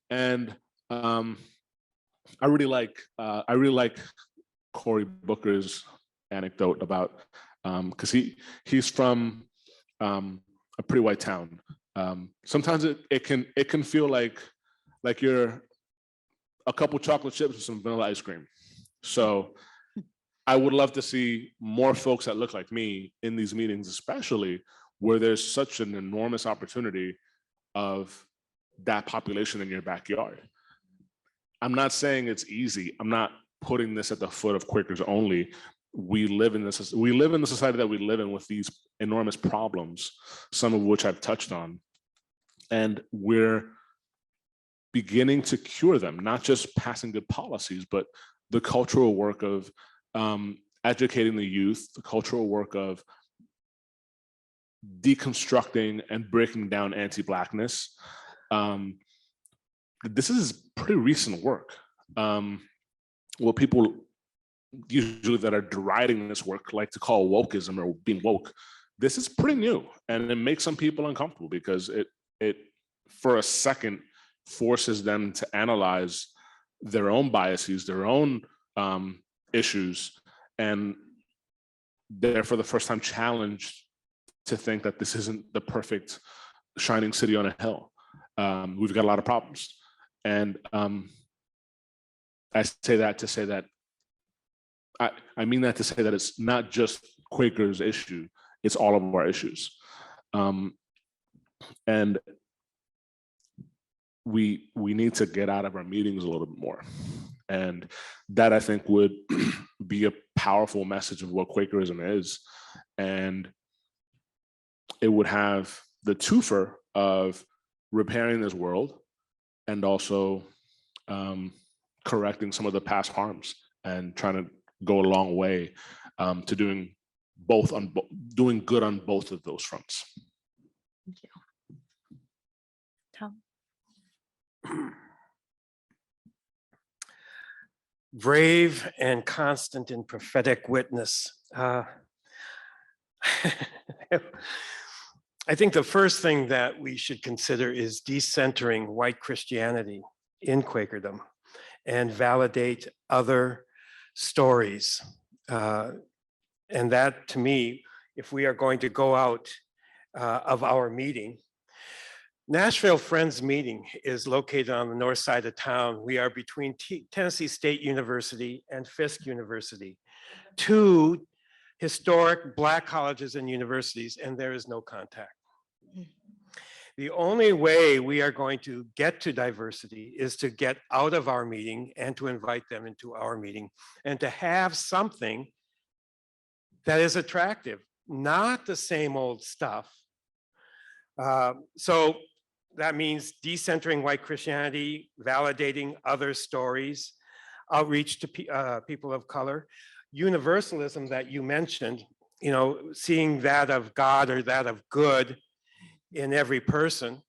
And I really like Cory Booker's anecdote about, because he's from a pretty white town. Sometimes it can feel like you're a couple chocolate chips and some vanilla ice cream. So I would love to see more folks that look like me in these meetings, especially where there's such an enormous opportunity of that population in your backyard. I'm not saying it's easy. I'm not putting this at the foot of Quakers only. We live in the society that we live in with these enormous problems, some of which I've touched on. And we're beginning to cure them, not just passing good policies, but the cultural work of educating the youth, the cultural work of deconstructing and breaking down anti-Blackness. This is pretty recent work. What people usually that are deriding this work like to call wokeism or being woke. This is pretty new, and it makes some people uncomfortable because it for a second forces them to analyze their own biases, their own issues, and they're for the first time challenged to think that this isn't the perfect shining city on a hill. We've got a lot of problems. And I say that to say that, I mean that to say that it's not just Quakers' issue, it's all of our issues. And we need to get out of our meetings a little bit more. And that, I think, would be a powerful message of what Quakerism is. And it would have the twofer of repairing this world and also correcting some of the past harms and trying to go a long way to doing good on both of those fronts. Thank you. Tom? Brave and constant in prophetic witness. I think the first thing that we should consider is decentering white Christianity in Quakerdom and validate other stories. And that, to me, if we are going to go out of our meeting, Nashville Friends Meeting is located on the north side of town. We are between Tennessee State University and Fisk University, 2 historic Black colleges and universities, and there is no contact. The only way we are going to get to diversity is to get out of our meeting and to invite them into our meeting and to have something that is attractive, not the same old stuff. So that means decentering white Christianity, validating other stories, outreach to people of color, universalism that you mentioned, seeing that of God or that of good in every person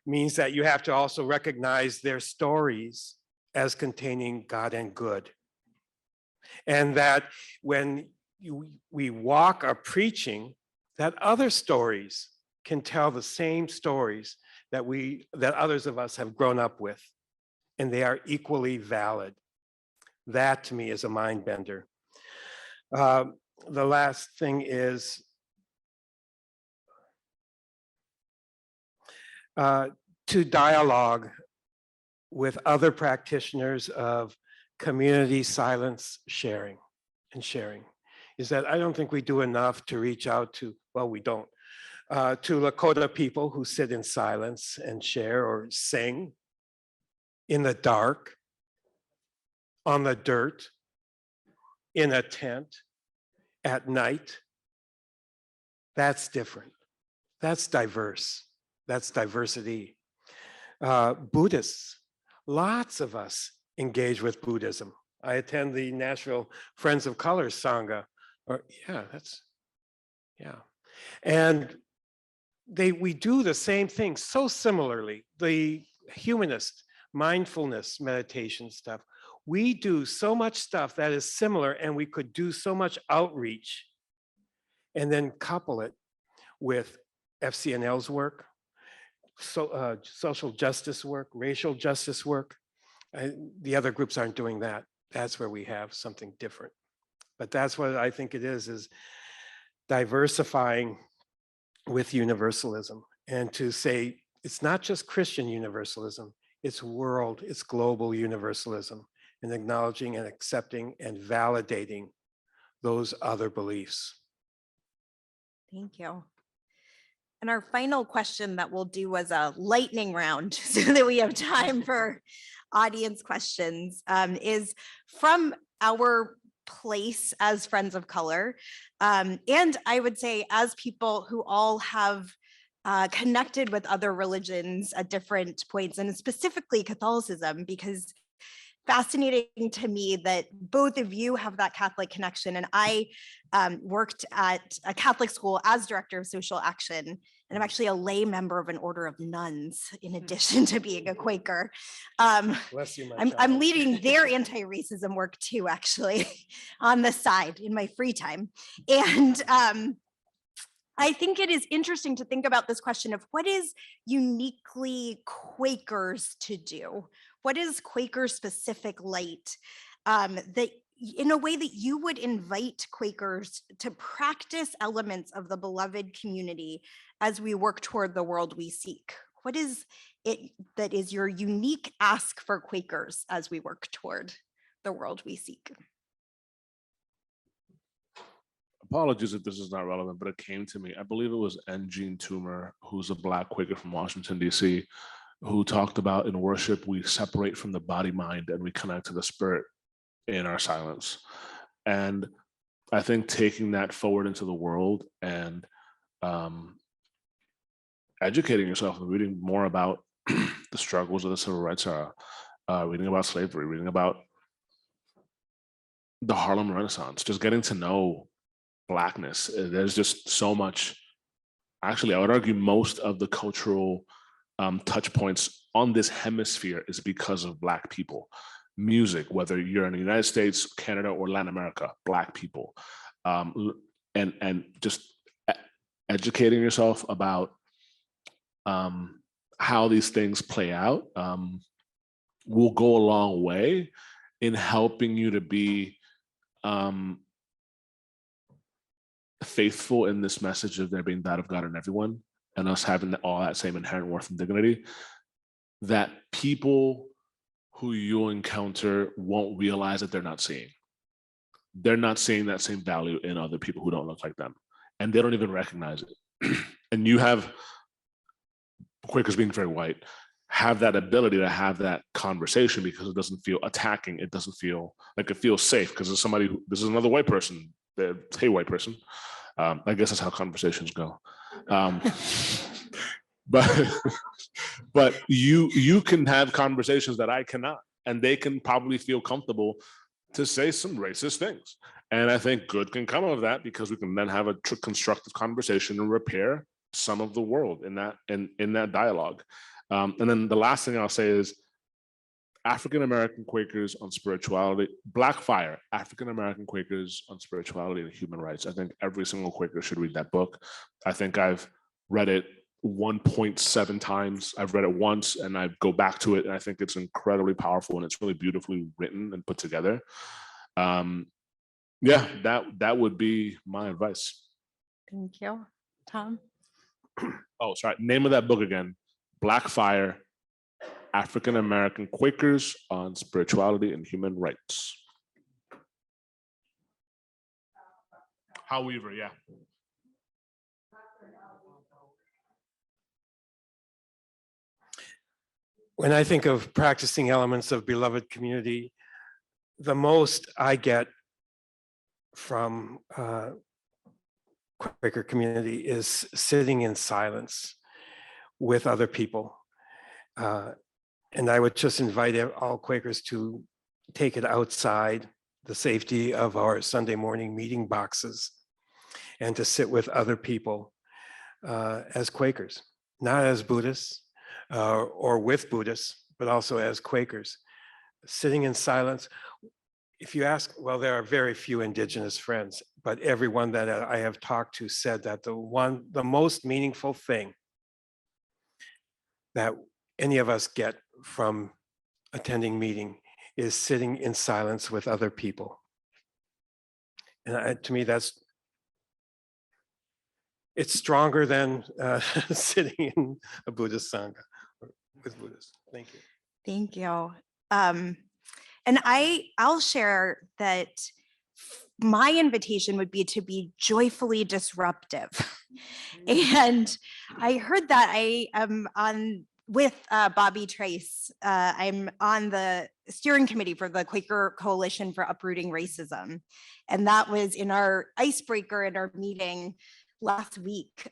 means that you have to also recognize their stories as containing God and good. And that when we walk our preaching, that other stories can tell the same stories that others of us have grown up with, and they are equally valid. That, to me, is a mind bender. The last thing is to dialogue with other practitioners of community, silence, sharing, and sharing. Is that I don't think we do enough to reach out to, well, we don't, to Lakota people who sit in silence and share or sing in the dark, on the dirt, in a tent, at night. That's different. That's diverse. That's diversity. Buddhists, lots of us engage with Buddhism. I attend the Nashville Friends of Color Sangha. And we do the same thing so similarly. The humanist, mindfulness, meditation stuff. We do so much stuff that is similar, and we could do so much outreach and then couple it with FCNL's work, social justice work, racial justice work. The other groups aren't doing that. That's where we have something different. But that's what I think it is diversifying with universalism, and to say it's not just Christian universalism, it's world, it's global universalism, and acknowledging and accepting and validating those other beliefs. Thank you. And our final question that we'll do as a lightning round so that we have time for audience questions is from our place as Friends of Color. And I would say as people who all have connected with other religions at different points, and specifically Catholicism, because fascinating to me that both of you have that Catholic connection. And I worked at a Catholic school as director of social action. And I'm actually a lay member of an order of nuns, in addition to being a Quaker. Bless you, my I'm child. leading their anti-racism work too, actually, on the side in my free time. And I think it is interesting to think about this question of what is uniquely Quakers to do? What is Quaker specific light that in a way that you would invite Quakers to practice elements of the beloved community as we work toward the world we seek? What is it that is your unique ask for Quakers as we work toward the world we seek? Apologies if this is not relevant, but it came to me. I believe it was Jean Toomer, who's a Black Quaker from Washington, D.C., who talked about in worship, we separate from the body, mind, and we connect to the spirit in our silence. And I think taking that forward into the world and educating yourself and reading more about the struggles of the civil rights era, reading about slavery, reading about the Harlem Renaissance, just getting to know Blackness. There's just so much. Actually, I would argue most of the cultural touch points on this hemisphere is because of Black people. Music, whether you're in the United States, Canada, or Latin America, Black people, and just educating yourself about how these things play out will go a long way in helping you to be faithful in this message of there being that of God in everyone, and us having all that same inherent worth and dignity, that people who you encounter won't realize that they're not seeing. They're not seeing that same value in other people who don't look like them, and they don't even recognize it. And you have Quakers, being very white, have that ability to have that conversation because it doesn't feel attacking. It doesn't feel like it feels safe because there's somebody who, this is another white person. Hey, white person. I guess that's how conversations go. But you can have conversations that I cannot, and they can probably feel comfortable to say some racist things. And I think good can come of that because we can then have a constructive conversation and repair some of the world in that dialogue. And then the last thing I'll say is African-American Quakers on spirituality, Black Fire, African-American Quakers on spirituality and human rights. I think every single Quaker should read that book. I think I've read it 1.7 times. I've read it once and I go back to it and I think it's incredibly powerful and it's really beautifully written and put together. Yeah, that would be my advice. Thank you. Tom? Oh, sorry, name of that book again, Black Fire, African American Quakers on Spirituality and Human Rights. Hal Weaver, yeah. When I think of practicing elements of beloved community, the most I get from Quaker community is sitting in silence with other people. And I would just invite all Quakers to take it outside the safety of our Sunday morning meeting boxes and to sit with other people as Quakers, not as Buddhists or with Buddhists, but also as Quakers, sitting in silence. If you ask, well, there are very few Indigenous friends, but everyone that I have talked to said that the most meaningful thing that any of us get from attending meeting is sitting in silence with other people. And to me, it's stronger than sitting in a Buddhist Sangha with Buddhists. Thank you. Thank you. And I'll share that my invitation would be to be joyfully disruptive. And I heard that I am with Bobby Trace. I'm on the steering committee for the Quaker Coalition for Uprooting Racism. And that was in our icebreaker in our meeting last week.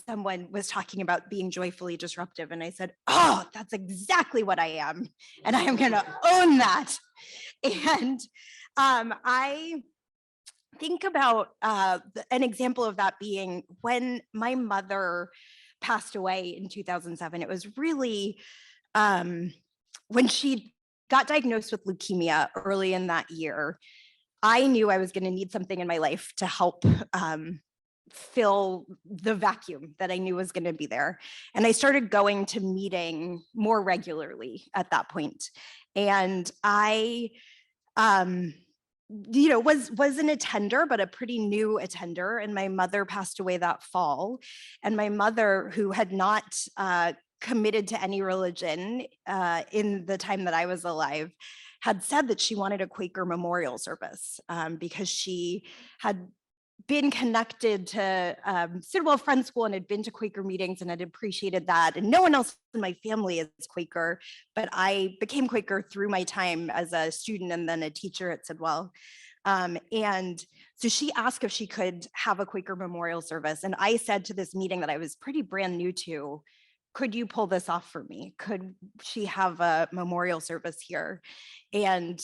Someone was talking about being joyfully disruptive. And I said, oh, that's exactly what I am. And I am going to own that. And I think about an example of that being when my mother passed away in 2007. It was really when she got diagnosed with leukemia early in that year. I knew I was going to need something in my life to help fill the vacuum that I knew was going to be there. And I started going to meeting more regularly at that point. And I was an attender, but a pretty new attender. And my mother passed away that fall. And my mother, who had not committed to any religion in the time that I was alive, had said that she wanted a Quaker memorial service because she had been connected to Sidwell Friend School and had been to Quaker meetings and had appreciated that. And no one else in my family is Quaker, but I became Quaker through my time as a student and then a teacher at Sidwell. And so she asked if she could have a Quaker memorial service. And I said to this meeting that I was pretty brand new to, could you pull this off for me? Could she have a memorial service here? And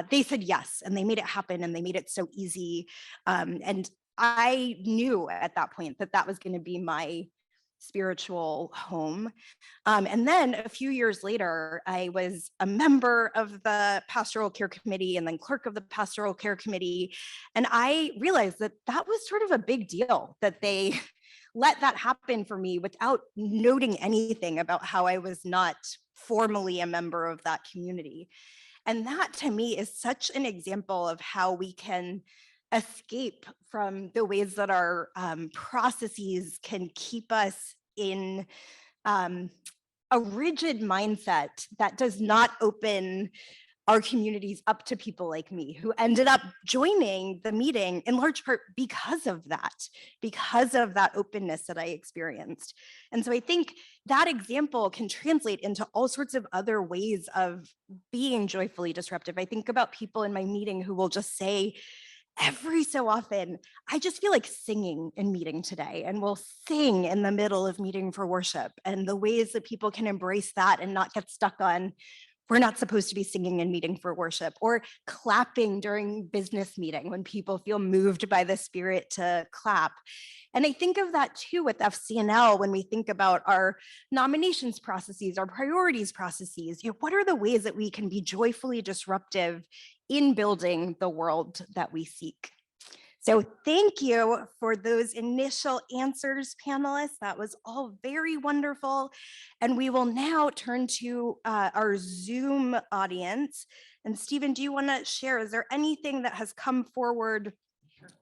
they said yes, and they made it happen, and they made it so easy. And I knew at that point that that was going to be my spiritual home. And then a few years later, I was a member of the pastoral care committee and then clerk of the pastoral care committee. And I realized that that was sort of a big deal that they let that happen for me without noting anything about how I was not formally a member of that community. And that to me is such an example of how we can escape from the ways that our processes can keep us in a rigid mindset that does not open our communities up to people like me, who ended up joining the meeting in large part because of that openness that I experienced. And so I think that example can translate into all sorts of other ways of being joyfully disruptive. I think about people in my meeting who will just say, every so often, I just feel like singing in meeting today, and we'll sing in the middle of meeting for worship, and the ways that people can embrace that and not get stuck on, we're not supposed to be singing in meeting for worship, or clapping during business meeting when people feel moved by the spirit to clap. And I think of that too with FCNL when we think about our nominations processes, our priorities processes. What are the ways that we can be joyfully disruptive in building the world that we seek? So thank you for those initial answers, panelists. That was all very wonderful. And we will now turn to our Zoom audience. And Stephen, do you want to share, is there anything that has come forward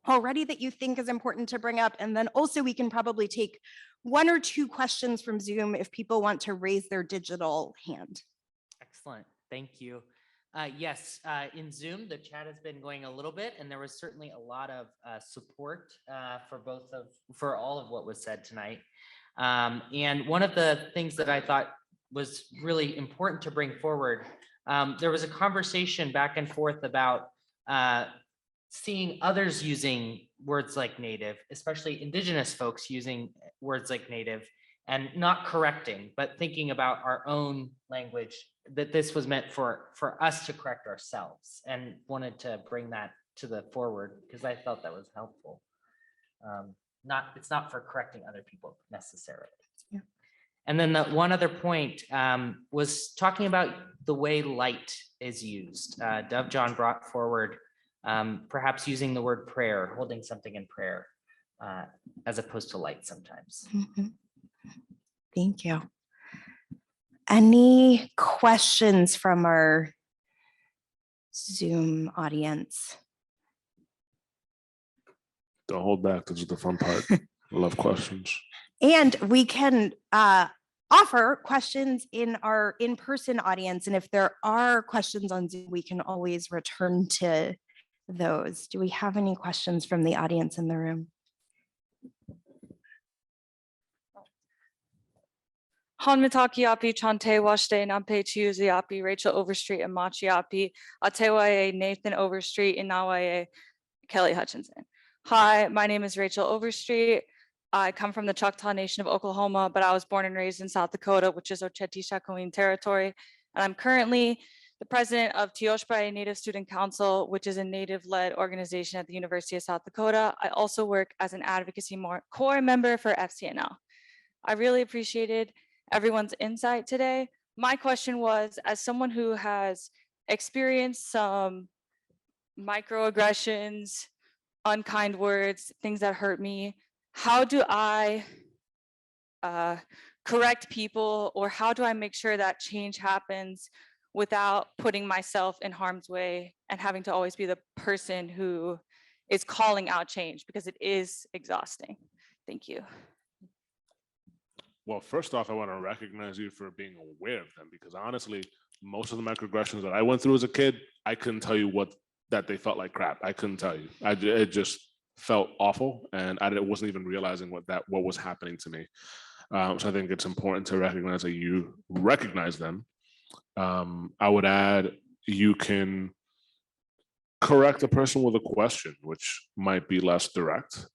already that you think is important to bring up? And then also we can probably take 1 or 2 questions from Zoom if people want to raise their digital hand. Excellent, thank you. Yes, in Zoom, the chat has been going a little bit, and there was certainly a lot of support for all of what was said tonight. And one of the things that I thought was really important to bring forward, there was a conversation back and forth about seeing others using words like Native, especially Indigenous folks using words like Native, and not correcting, but thinking about our own language, that this was meant for us to correct ourselves, and wanted to bring that to the forward because I felt that was helpful. It's not for correcting other people necessarily. Yeah. And then the one other point was talking about the way light is used. Dove John brought forward perhaps using the word prayer, holding something in prayer, as opposed to light sometimes. Mhm. Thank you. Any questions from our Zoom audience? Don't hold back. This is the fun part. I love questions. And we can offer questions in our in-person audience. And if there are questions on Zoom, we can always return to those. Do we have any questions from the audience in the room? Hanmitaki api chante washte nampe chiuzi api Rachel Overstreet and Machi api Atewaye Nathan Overstreet and Nawaye Kelly Hutchinson. Hi, my name is Rachel Overstreet. I come from the Choctaw Nation of Oklahoma, but I was born and raised in South Dakota, which is Oceti Sakowin territory. And I'm currently the president of Tioshbaye Native Student Council, which is a Native-led organization at the University of South Dakota. I also work as an advocacy core member for FCNL. I really appreciated everyone's insight today. My question was, as someone who has experienced some microaggressions, unkind words, things that hurt me, how do I correct people, or how do I make sure that change happens without putting myself in harm's way and having to always be the person who is calling out change, because it is exhausting. Thank you. Well, first off, I want to recognize you for being aware of them, because honestly, most of the microaggressions that I went through as a kid, I couldn't tell you that they felt like crap. I couldn't tell you. It just felt awful, and I wasn't even realizing what was happening to me. So I think it's important to recognize that you recognize them. I would add, you can correct a person with a question, which might be less direct.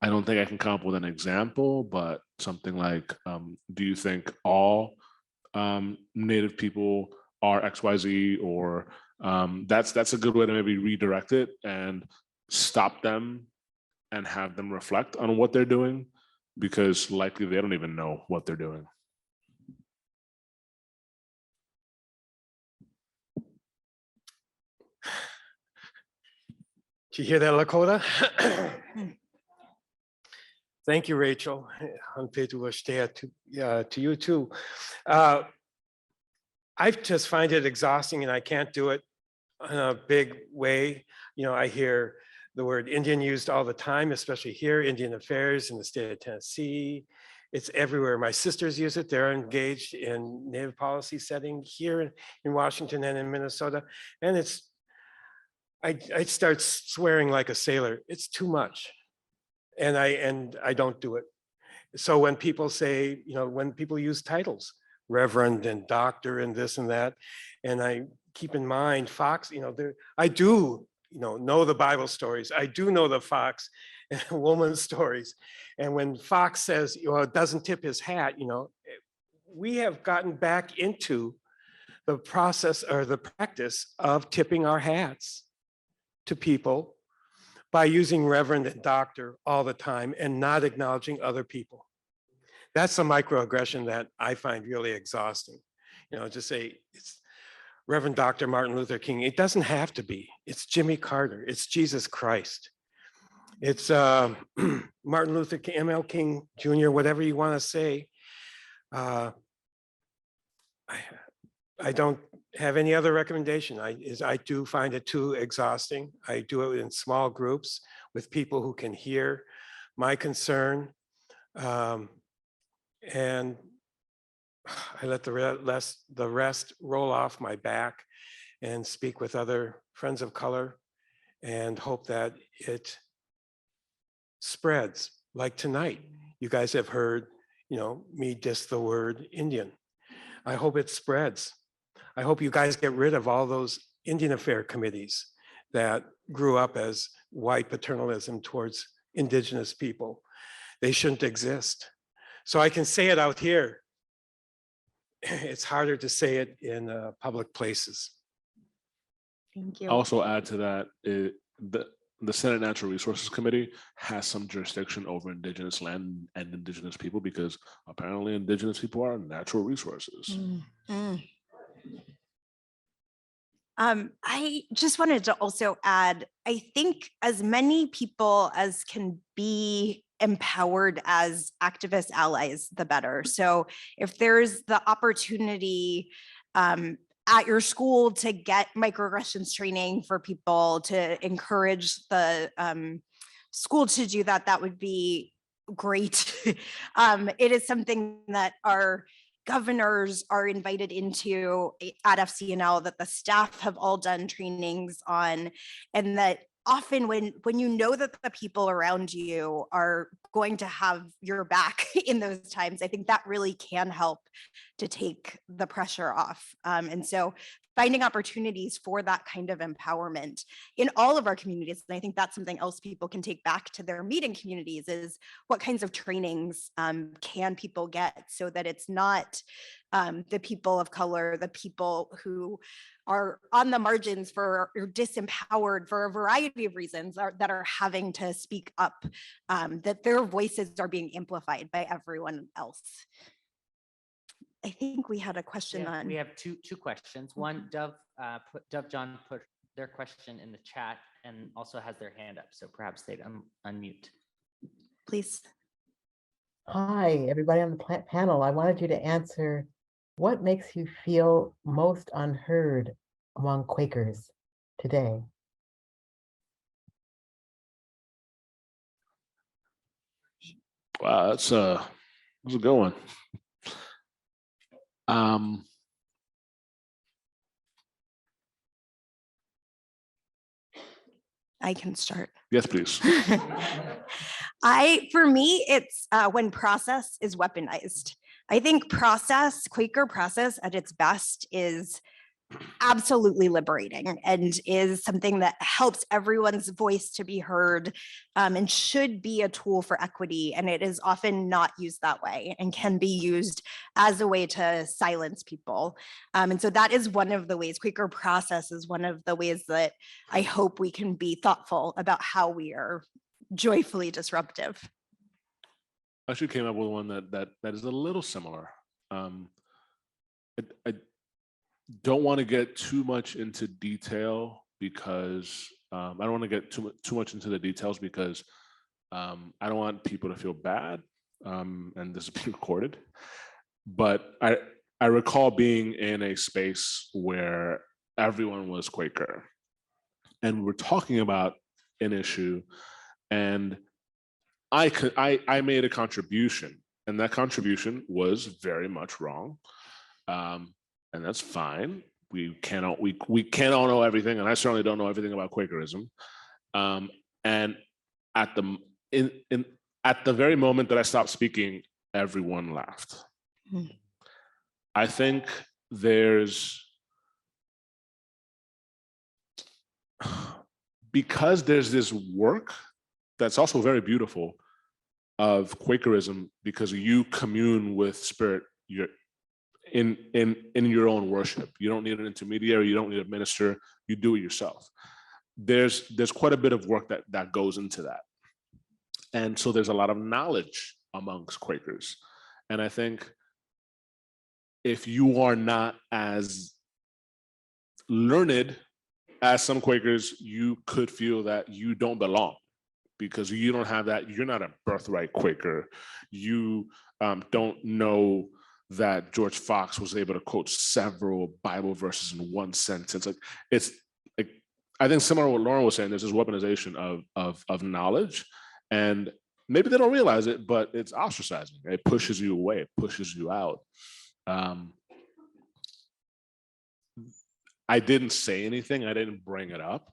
I don't think I can come up with an example, but something like, do you think all Native people are XYZ? Or that's a good way to maybe redirect it and stop them and have them reflect on what they're doing, because likely they don't even know what they're doing. Did you hear that, Lakota? Thank you, Rachel. To you too. I just find it exhausting, and I can't do it in a big way. You know, I hear the word Indian used all the time, especially here, Indian Affairs in the state of Tennessee. It's everywhere. My sisters use it. They're engaged in Native policy setting here in Washington and in Minnesota. And I start swearing like a sailor. It's too much. And I don't do it. So when people say, you know, when people use titles, Reverend and Doctor and this and that, and I keep in mind Fox, you know, I do, you know the Bible stories. I do know the fox and woman stories. And when Fox says, you know, it doesn't tip his hat, you know, we have gotten back into the process or the practice of tipping our hats to people by using Reverend and Doctor all the time and not acknowledging other people. That's a microaggression that I find really exhausting. You know, just say it's Reverend Dr. Martin Luther King. It doesn't have to be. It's Jimmy Carter. It's Jesus Christ. It's Martin Luther King, ML King Jr., whatever you want to say. I don't have any other recommendation. I do find it too exhausting. I do it in small groups with people who can hear my concern. And I let the rest roll off my back and speak with other friends of color and hope that it spreads. Like tonight, you guys have heard, me diss the word Indian. I hope it spreads. I hope you guys get rid of all those Indian Affair committees that grew up as white paternalism towards indigenous people. They shouldn't exist. So I can say it out here. It's harder to say it in public places. Thank you. Also add to that, the Senate Natural Resources Committee has some jurisdiction over indigenous land and indigenous people because apparently indigenous people are natural resources. I just wanted to also add, I think as many people as can be empowered as activist allies, the better. So if there's the opportunity at your school to get microaggressions training for people, to encourage the school to do that, that would be great. It is something that our governors are invited into at FCNL, that the staff have all done trainings on, and that often when you know that the people around you are going to have your back in those times, I think that really can help to take the pressure off. And so finding opportunities for that kind of empowerment in all of our communities. And I think that's something else people can take back to their meeting communities, is what kinds of trainings can people get so that it's not the people of color, the people who are on the margins or disempowered for a variety of reasons that are having to speak up, that their voices are being amplified by everyone else. I think we had a question on. We have two questions. One, Dove John put their question in the chat and also has their hand up, so perhaps they'd unmute. Please. Hi, everybody on the panel. I wanted you to answer, what makes you feel most unheard among Quakers today? Wow, that's a good one. I can start. Yes, please. For me, it's when process is weaponized. I think Quaker process at its best is absolutely liberating and is something that helps everyone's voice to be heard, and should be a tool for equity. And it is often not used that way and can be used as a way to silence people. And so that is one of the ways, Quaker process is one of the ways that I hope we can be thoughtful about how we are joyfully disruptive. I actually came up with one that is a little similar. I don't want to get too much into detail because I don't want to get too much into the details because I don't want people to feel bad, and this is being recorded. But I recall being in a space where everyone was Quaker, and we're talking about an issue, and I made a contribution, and that contribution was very much wrong. And that's fine. We can't all know everything, and I certainly don't know everything about Quakerism. And at the very moment that I stopped speaking, everyone laughed. I think because there's this work that's also very beautiful of Quakerism, because you commune with spirit. In your own worship. You don't need an intermediary, you don't need a minister, you do it yourself. There's quite a bit of work that goes into that. And so there's a lot of knowledge amongst Quakers. And I think if you are not as learned as some Quakers, you could feel that you don't belong because you don't have that, you're not a birthright Quaker. You don't know that George Fox was able to quote several Bible verses in one sentence. It's like, I think similar to what Lauren was saying, there's this weaponization of knowledge, and maybe they don't realize it, but it's ostracizing. It pushes you away, it pushes you out. I didn't say anything. I didn't bring it up.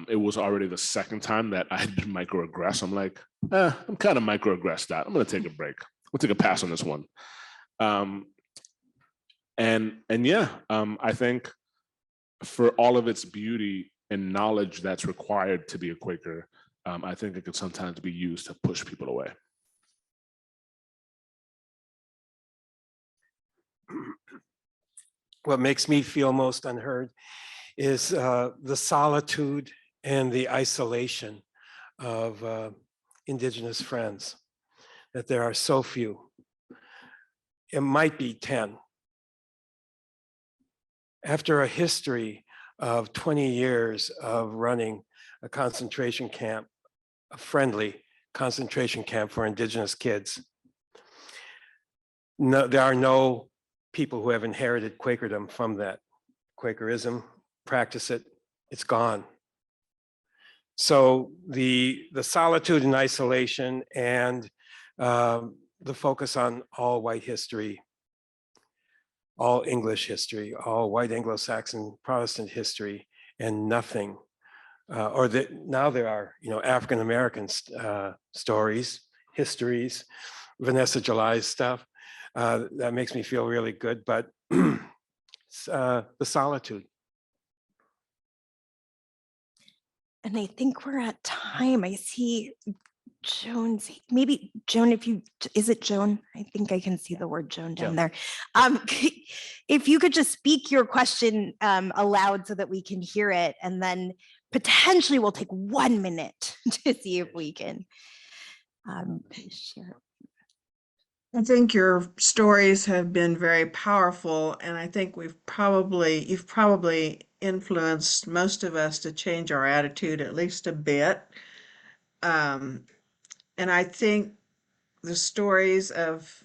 It was already the second time that I did microaggress. I'm like, I'm kind of microaggressed out. I'm going to take a break. We'll take a pass on this one. And yeah, I think for all of its beauty and knowledge that's required to be a Quaker, I think it can sometimes be used to push people away. What makes me feel most unheard is the solitude and the isolation of Indigenous friends, that there are so few. It might be 10. After a history of 20 years of running a concentration camp, a friendly concentration camp for Indigenous kids, no, there are no people who have inherited Quakerdom from that. Quakerism, practice it, it's gone. So the solitude and isolation and the focus on all white history, all English history, all white Anglo-Saxon Protestant history, and nothing, now there are, African-American stories, histories, Vanessa July's stuff. That makes me feel really good, but the solitude. And I think we're at time. I see Joan's, maybe Joan, is it Joan? I think I can see the word Joan down there. If you could just speak your question aloud so that we can hear it, and then potentially we'll take 1 minute to see if we can share. I think your stories have been very powerful, and I think you've probably influenced most of us to change our attitude at least a bit. And I think the stories of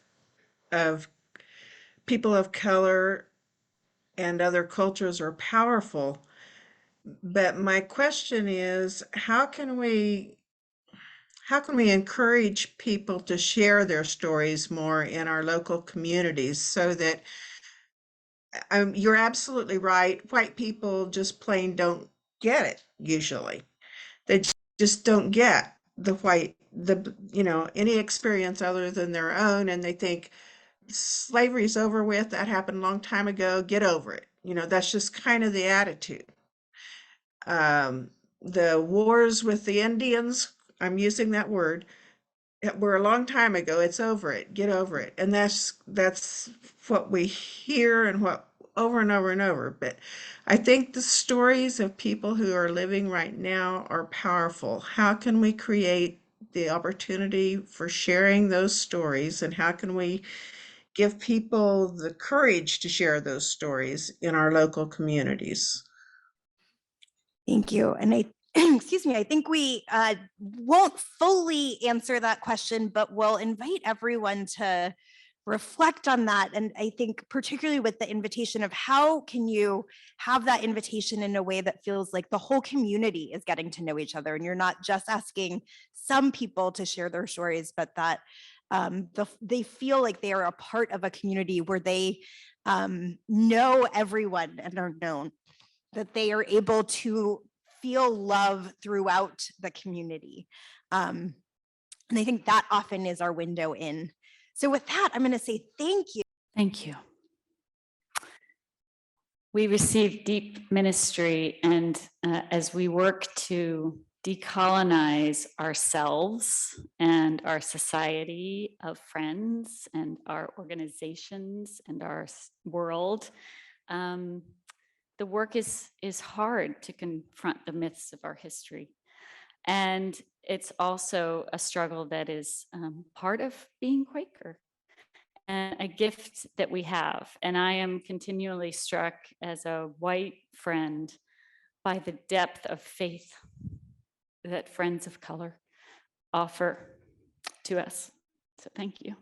people of color and other cultures are powerful. But my question is, how can we encourage people to share their stories more in our local communities so that you're absolutely right. White people just plain don't get it usually. They just don't get any experience other than their own, and they think slavery's over with, that happened a long time ago, get over it. That's just kind of the attitude. The wars with the Indians, I'm using that word, were a long time ago. It's over it, get over it. And that's what we hear and what over and over and over. But I think the stories of people who are living right now are powerful. How can we create the opportunity for sharing those stories, and how can we give people the courage to share those stories in our local communities? Thank you. And excuse me, I think we won't fully answer that question, but we'll invite everyone to reflect on that. And I think particularly with the invitation of how can you have that invitation in a way that feels like the whole community is getting to know each other, and you're not just asking some people to share their stories, but that they feel like they are a part of a community where they know everyone and are known, that they are able to feel love throughout the community. And I think that often is our window in. So with that, I'm going to say thank you. Thank you. We receive deep ministry, and as we work to decolonize ourselves and our society of friends and our organizations and our world, the work is hard to confront the myths of our history. And it's also a struggle that is part of being Quaker, and a gift that we have. And I am continually struck as a white friend by the depth of faith that friends of color offer to us. So thank you.